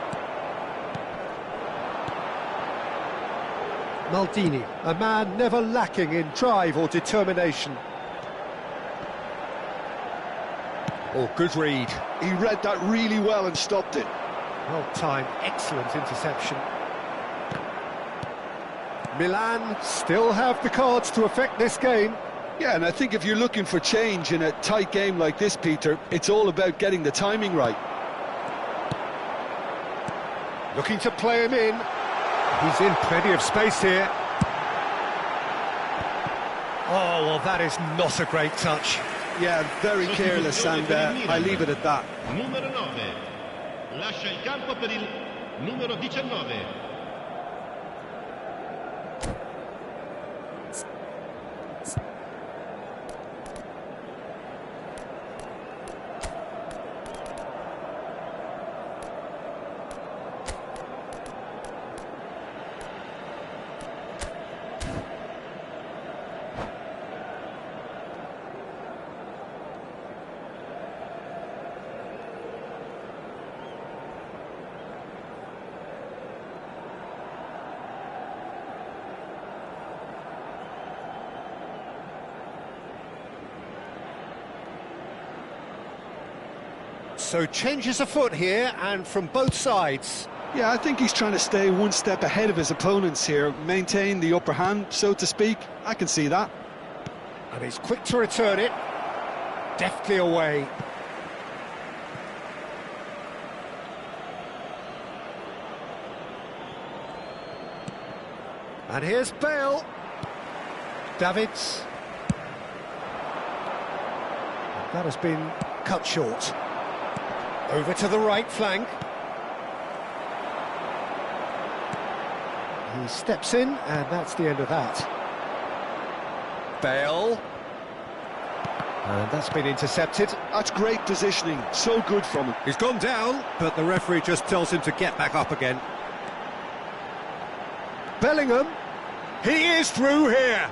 Maldini, a man never lacking in drive or determination. Oh, good read. He read that really well and stopped it. Well timed, excellent interception. Milan still have the cards to affect this game. Yeah, and I think if you're looking for change in a tight game like this, Peter, it's all about getting the timing right. Looking to play him in. He's in plenty of space here. Oh, well, that is not a great touch. Yeah, very careless, and I leave it at that. Numero 9. Lascia il campo per il numero 19. So changes afoot here, and from both sides. Yeah, I think he's trying to stay one step ahead of his opponents here, maintain the upper hand, so to speak. I can see that. And he's quick to return it. Deftly away. And here's Bale. Davids. That has been cut short. Over to the right flank. He steps in, and that's the end of that. Bale. And that's been intercepted. That's great positioning, so good from him. He's gone down, but the referee just tells him to get back up again. Bellingham. He is through here.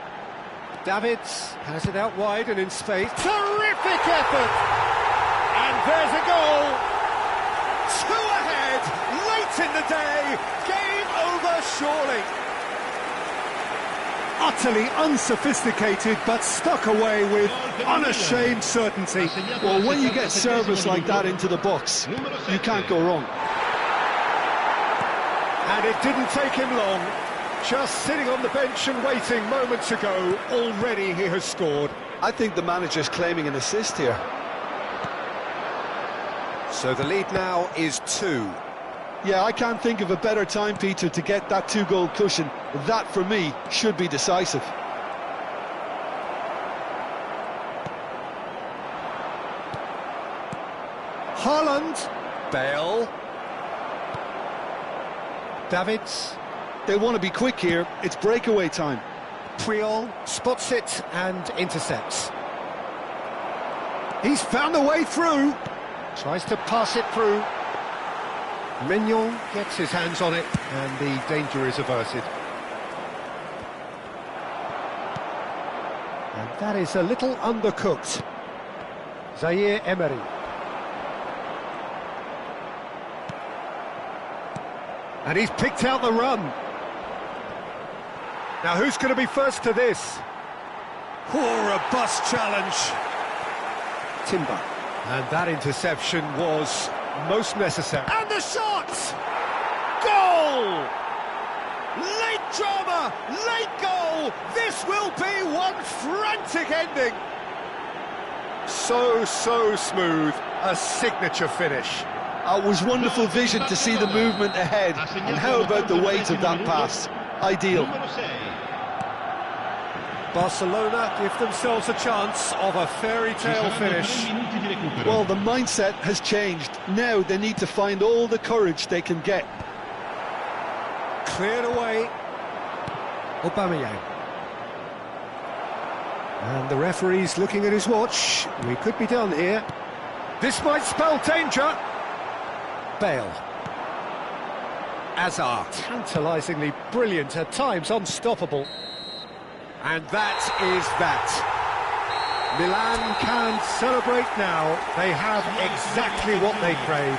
Davids has it out wide and in space. Terrific effort! And there's a goal! 2 ahead, late in the day, game over surely. Utterly unsophisticated, but stuck away with unashamed certainty. Well, when you get service like that into the box, you can't go wrong. And it didn't take him long. Just sitting on the bench and waiting moments ago, already he has scored. I think the manager's claiming an assist here. So the lead now is 2. Yeah, I can't think of a better time, Peter, to get that 2-goal cushion. That, for me, should be decisive. Haaland. Bale. Davids. They want to be quick here. It's breakaway time. Puyol spots it and intercepts. He's found a way through. Tries to pass it through. Mignon gets his hands on it, and the danger is averted. And that is a little undercooked. Zaire Emery. And he's picked out the run. Now who's going to be first to this? Oh, robust challenge. Timber. And that interception was most necessary. And the shot! Goal! Late drama, late goal! This will be one frantic ending. So smooth, a signature finish. It was wonderful vision to see the movement ahead, and how about the weight of that pass? Ideal. Barcelona give themselves a chance of a fairy tale finish. Well, the mindset has changed. Now they need to find all the courage they can get. Cleared away. Aubameyang. And the referee's looking at his watch. We could be done here. This might spell danger. Bale. Hazard. Tantalisingly brilliant, at times unstoppable. And that is that. Milan can celebrate now. They have exactly what they craved.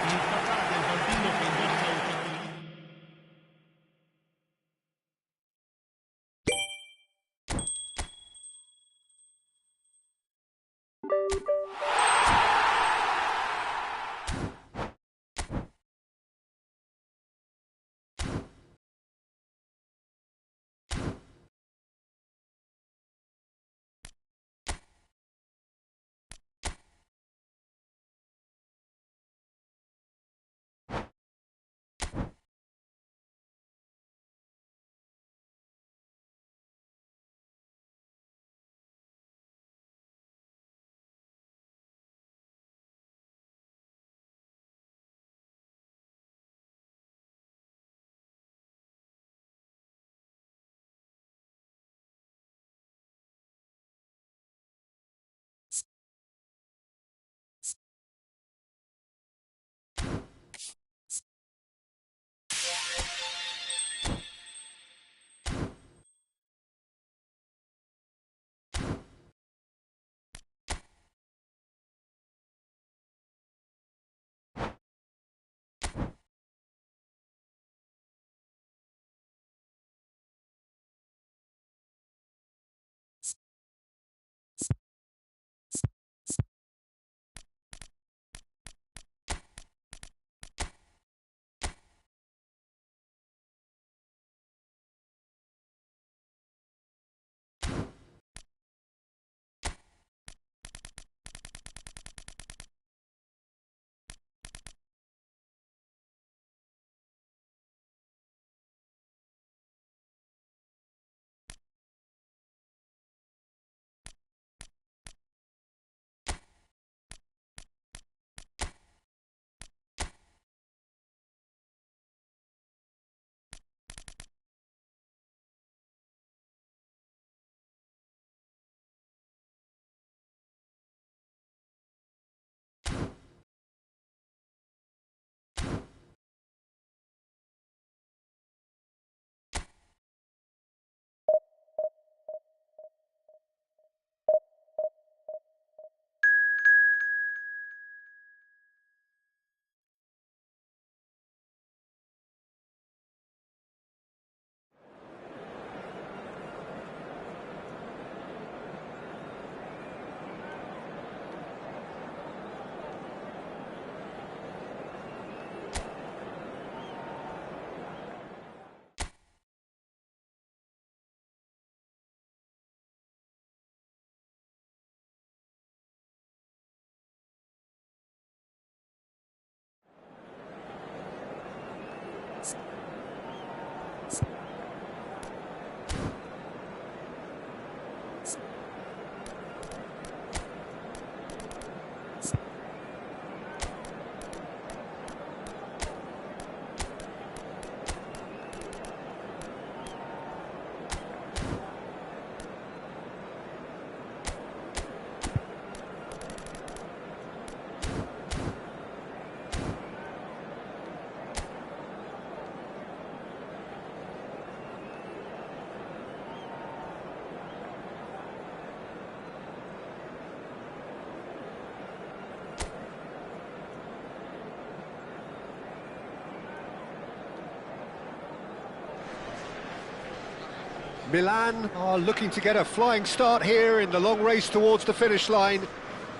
Milan are looking to get a flying start here in the long race towards the finish line.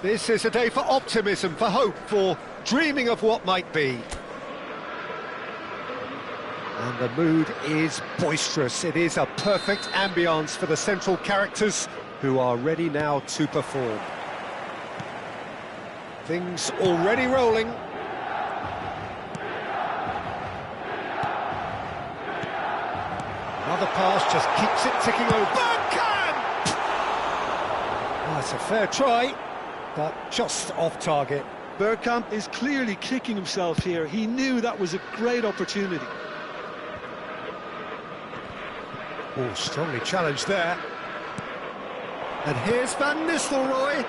This is a day for optimism, for hope, for dreaming of what might be. And the mood is boisterous. It is a perfect ambience for the central characters who are ready now to perform. Things already rolling. Another pass just keeps it ticking over. Bergkamp! Oh, it's a fair try, but just off target. Bergkamp is clearly kicking himself here. He knew that was a great opportunity. Oh, strongly challenged there. And here's Van Nistelrooy.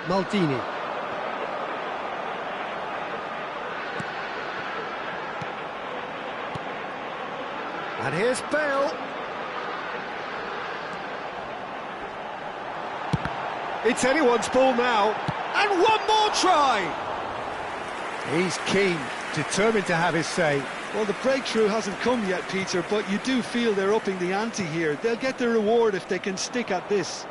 Maldini. And here's Bale. It's anyone's ball now. And one more try! He's keen, determined to have his say. Well, the breakthrough hasn't come yet, Peter, but you do feel they're upping the ante here. They'll get their reward if they can stick at this.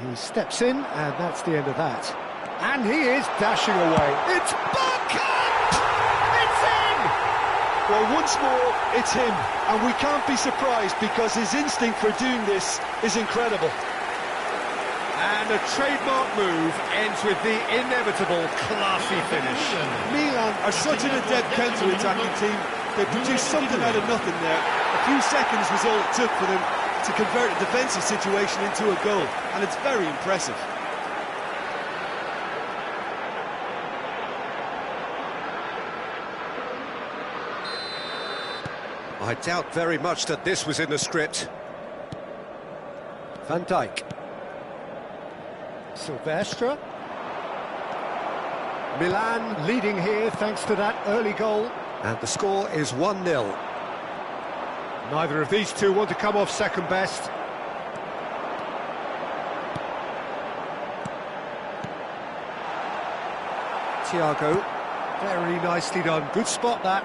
He steps in, and that's the end of that. And he is dashing away. It's Bergkamp! It's in! Well, once more, it's him. And we can't be surprised because his instinct for doing this is incredible. And a trademark move ends with the inevitable classy finish. Milan are such an adept counter-attacking team. They produced something out of nothing there. A few seconds was all it took for them to convert a defensive situation into a goal, and it's very impressive. I doubt very much that this was in the script. Van Dijk. Silvestre. Milan leading here thanks to that early goal. And the score is 1-0. Neither of these two want to come off second best. Thiago, very nicely done. Good spot that.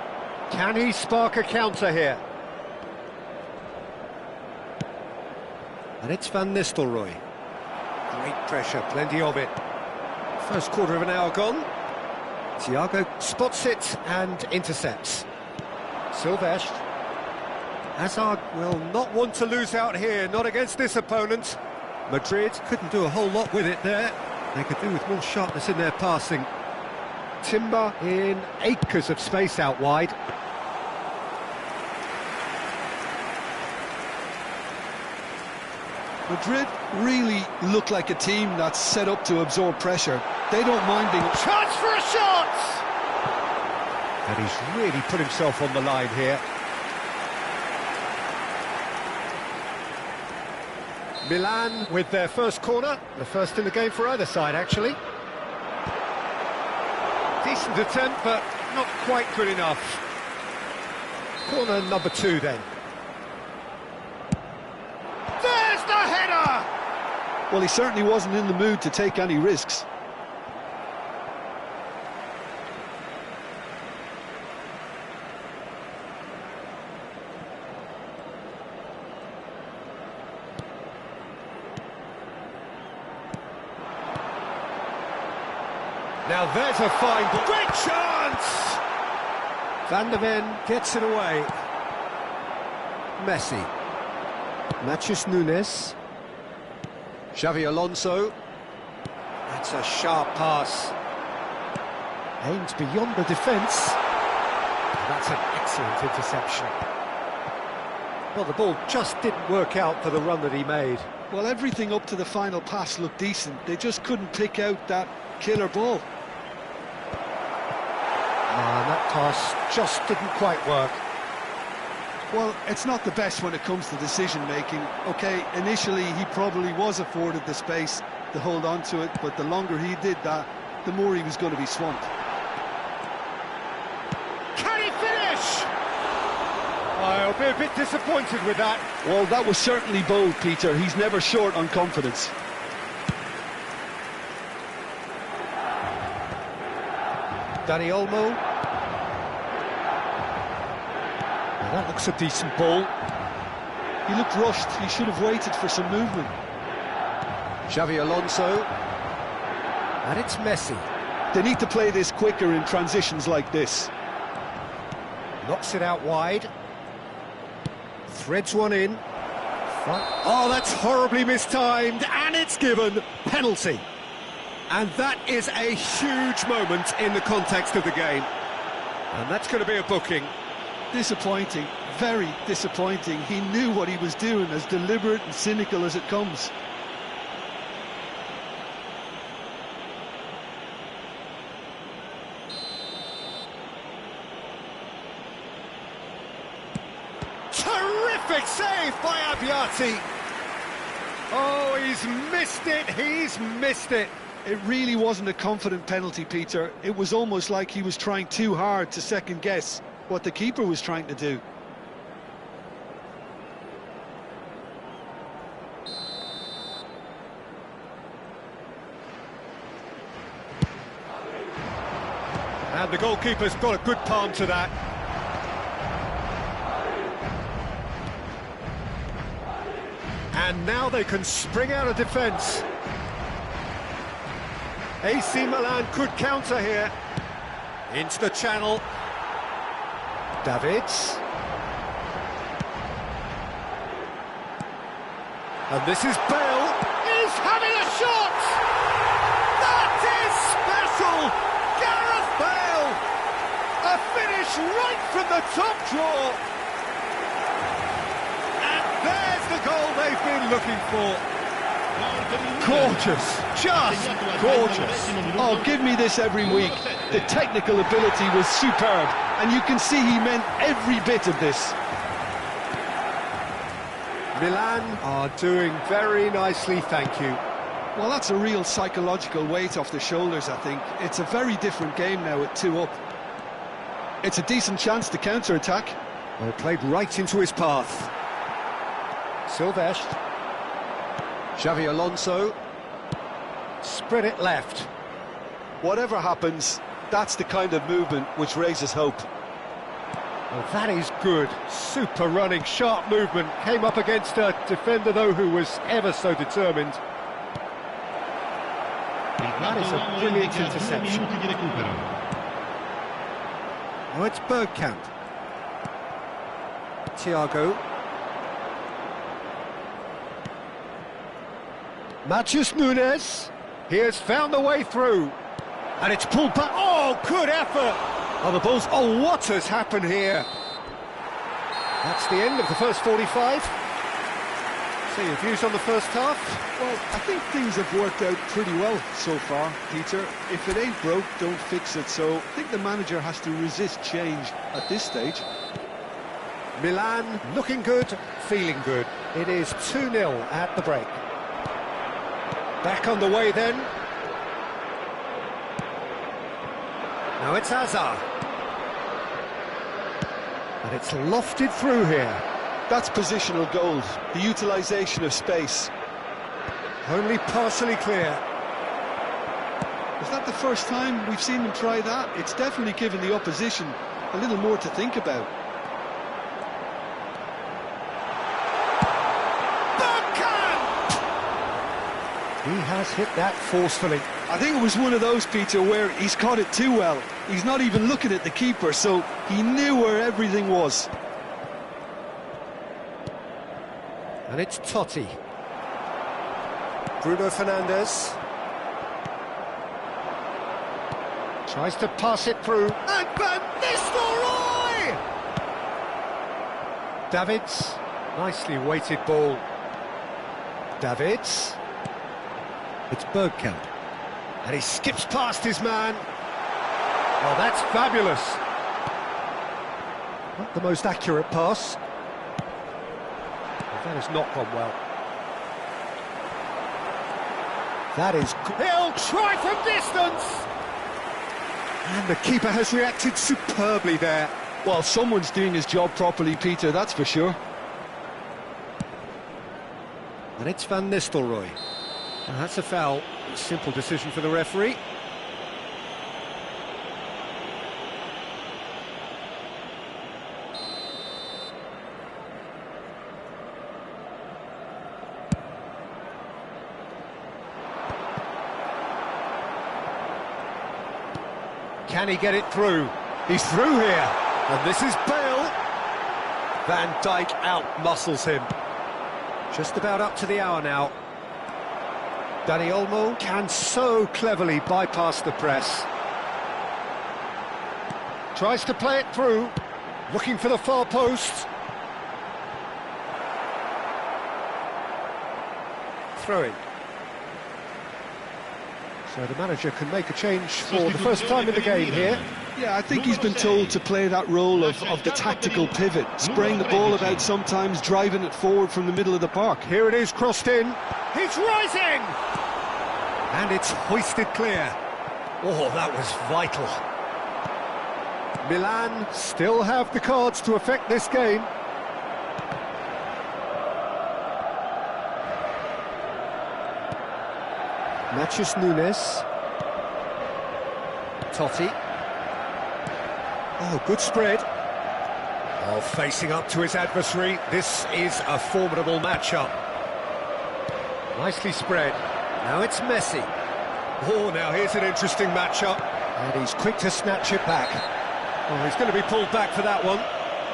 Can he spark a counter here? And it's Van Nistelrooy. Great pressure, plenty of it. First quarter of an hour gone. Thiago spots it and intercepts. Silvestre. Hazard will not want to lose out here, not against this opponent. Madrid couldn't do a whole lot with it there. They could do with more sharpness in their passing. Timber in acres of space out wide. Madrid really look like a team that's set up to absorb pressure. They don't mind being... Chance for a shot! And he's really put himself on the line here. Milan with their first corner, the first in the game for either side, actually. Decent attempt, but not quite good enough. Corner number 2, then. There's the header! Well, he certainly wasn't in the mood to take any risks. Now there's a fine ball. Great chance! Van de Ven gets it away. Messi. Matheus Nunes. Xavi Alonso. That's a sharp pass. Aims beyond the defence. That's an excellent interception. Well, the ball just didn't work out for the run that he made. Well, everything up to the final pass looked decent. They just couldn't pick out that killer ball. And that pass just didn't quite work. Well, it's not the best when it comes to decision-making. OK, initially he probably was afforded the space to hold on to it, but the longer he did that, the more he was going to be swamped. Can he finish? I'll be a bit disappointed with that. Well, that was certainly bold, Peter. He's never short on confidence. Dani Olmo. That looks a decent ball. He looked rushed. He should have waited for some movement. Xavi Alonso. And it's Messi. They need to play this quicker in transitions like this. Knocks it out wide. Threads one in. Oh, that's horribly mistimed, and it's given. Penalty. And that is a huge moment in the context of the game. And that's going to be a booking. Disappointing, very disappointing. He knew what he was doing, as deliberate and cynical as it comes. Terrific save by Abbiati. Oh, he's missed it. It really wasn't a confident penalty, Peter. It was almost like he was trying too hard to second-guess what the keeper was trying to do. And the goalkeeper's got a good palm to that. And now they can spring out of defence. AC Milan could counter here. Into the channel. Davids. And this is Bale. He's having a shot! That is special! Gareth Bale! A finish right from the top draw. And there's the goal they've been looking for. Gorgeous, just gorgeous. Oh, give me this every week. The technical ability was superb, and you can see he meant every bit of this. Milan are doing very nicely, thank you. Well, that's a real psychological weight off the shoulders, I think. It's a very different game now at 2 up. It's a decent chance to counter-attack. Well, played right into his path. Silvestre. Xavi Alonso. Spread it left. Whatever happens, that's the kind of movement which raises hope. Well, that is good. Super running, sharp movement. Came up against a defender, though, who was ever so determined. That is a brilliant interception. Oh, it's Bergkamp. Thiago. Matheus Nunes. He has found the way through. And it's pulled back. Oh, good effort. Oh, the ball's... Oh, what has happened here? That's the end of the first 45. So your views on the first half? Well, I think things have worked out pretty well so far, Peter. If it ain't broke, don't fix it. So I think the manager has to resist change at this stage. Milan looking good, feeling good. It is 2-0 at the break. Back on the way then. Now it's Hazard. And it's lofted through here. That's positional gold, the utilisation of space. Only partially clear. Is that the first time we've seen them try that? It's definitely given the opposition a little more to think about. He has hit that forcefully. I think it was one of those, Peter, where he's caught it too well. He's not even looking at the keeper, so he knew where everything was. And it's Totti. Bruno Fernandes. Tries to pass it through. And Van Nistelrooy! Davids. Nicely weighted ball. Davids. It's Bergkamp. And he skips past his man. Oh, that's fabulous. Not the most accurate pass. That has not gone well. That is... He'll try from distance! And the keeper has reacted superbly there. Well, someone's doing his job properly, Peter, that's for sure. And it's Van Nistelrooy. And that's a foul. Simple decision for the referee. Can he get it through? He's through here. And this is Bale. Van Dijk out-muscles him. Just about up to the hour now. Dani Olmo can so cleverly bypass the press. Tries to play it through. Looking for the far post. Throw-in. So the manager can make a change for the first time in the game here. Yeah, I think he's been told to play that role of the tactical pivot, spraying the ball about sometimes, driving it forward from the middle of the park. Here it is, crossed in. He's rising! And it's hoisted clear. Oh, that was vital. Milan still have the cards to affect this game. Matheus Nunes. Totti. Oh, good spread. Oh, facing up to his adversary. This is a formidable matchup. Nicely spread. Now it's Messi. Oh, now here's an interesting matchup. And he's quick to snatch it back. Oh, he's going to be pulled back for that one.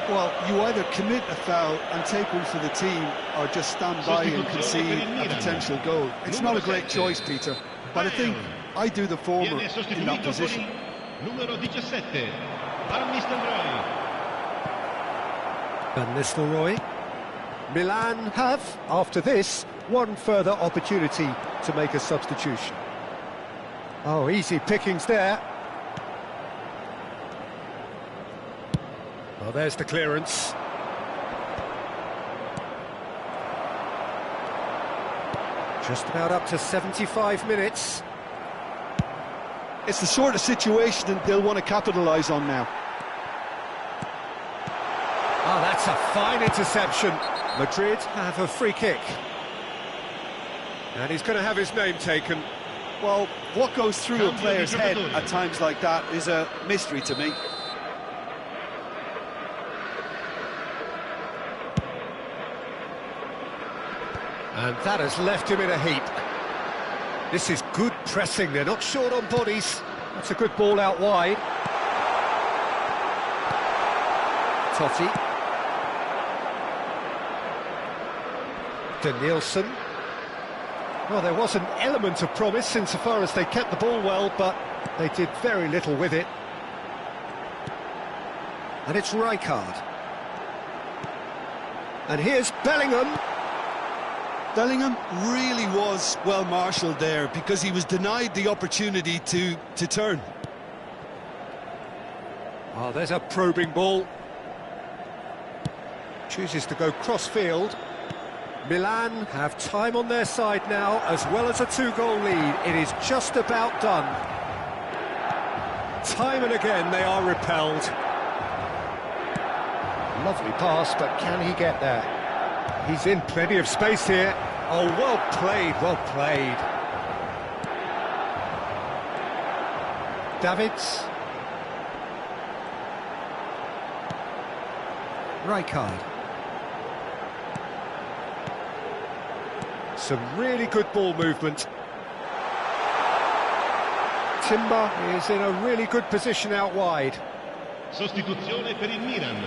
Well, you either commit a foul and take one for the team, or just stand by and concede a potential goal. It's not a great choice, Peter, but I think I do the former in that position. Numero 17, Van Nistelrooy. Van Nistelrooy. Milan have, after this, one further opportunity to make a substitution. Oh, easy pickings there. Well, there's the clearance. Just about up to 75 minutes. It's the sort of situation that they'll want to capitalise on now. Oh, that's a fine interception. Madrid have a free kick. And he's going to have his name taken. Well, what goes through a player's head at times like that is a mystery to me. And that has left him in a heap. This is good pressing, they're not short on bodies. That's a good ball out wide. Totti. Danielson. Well, there was an element of promise insofar as they kept the ball well, but they did very little with it. And it's Rijkaard. And here's Bellingham. Bellingham really was well marshalled there because he was denied the opportunity to turn. Oh, there's a probing ball. Chooses to go cross-field. Milan have time on their side now, as well as a two-goal lead. It is just about done. Time and again they are repelled. Lovely pass, but can he get there? He's in plenty of space here. Oh, well played, well played. Davids. Rijkaard. Some really good ball movement. Timber is in a really good position out wide. Sostituzione per il Milan.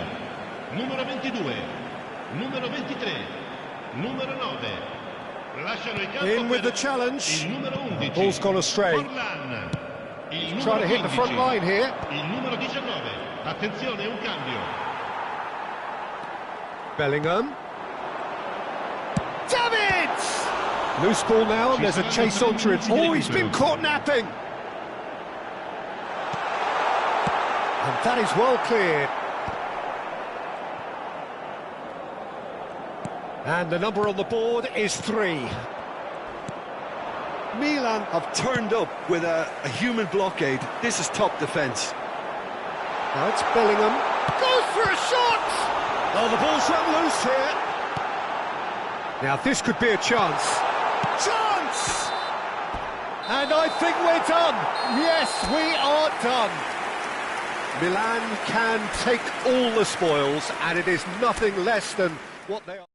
Numero 22, numero 23, numero 9. Lasciano il campo In with the challenge. il numero 11. Ball's gone astray. Forlan. Il Trying to hit the front 15. line here. Il numero 19. Attenzione, un cambio. Bellingham. Davids! Loose ball now, and there's a chase onto it. Oh, he's been caught napping. And that is well cleared. And the number on the board is 3. Milan have turned up with a human blockade. This is top defence. Now it's Bellingham. Goes for a shot! Oh, the ball's run loose here. Now this could be a chance. Chance! And I think we're done. Yes, we are done. Milan can take all the spoils, and it is nothing less than what they are.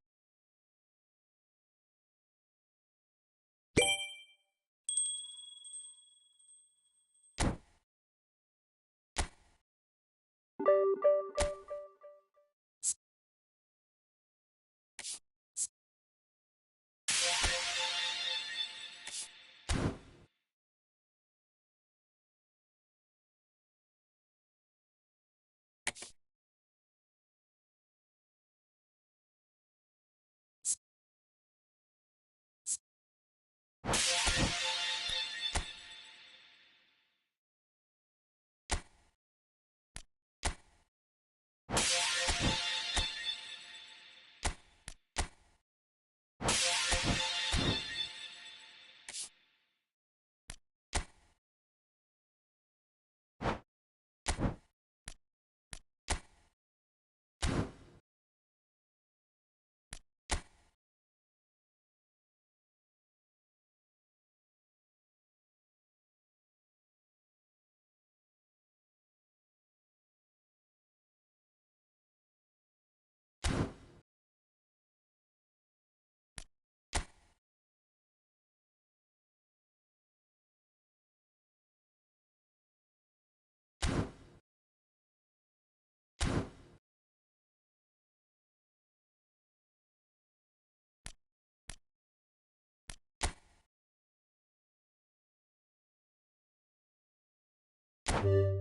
you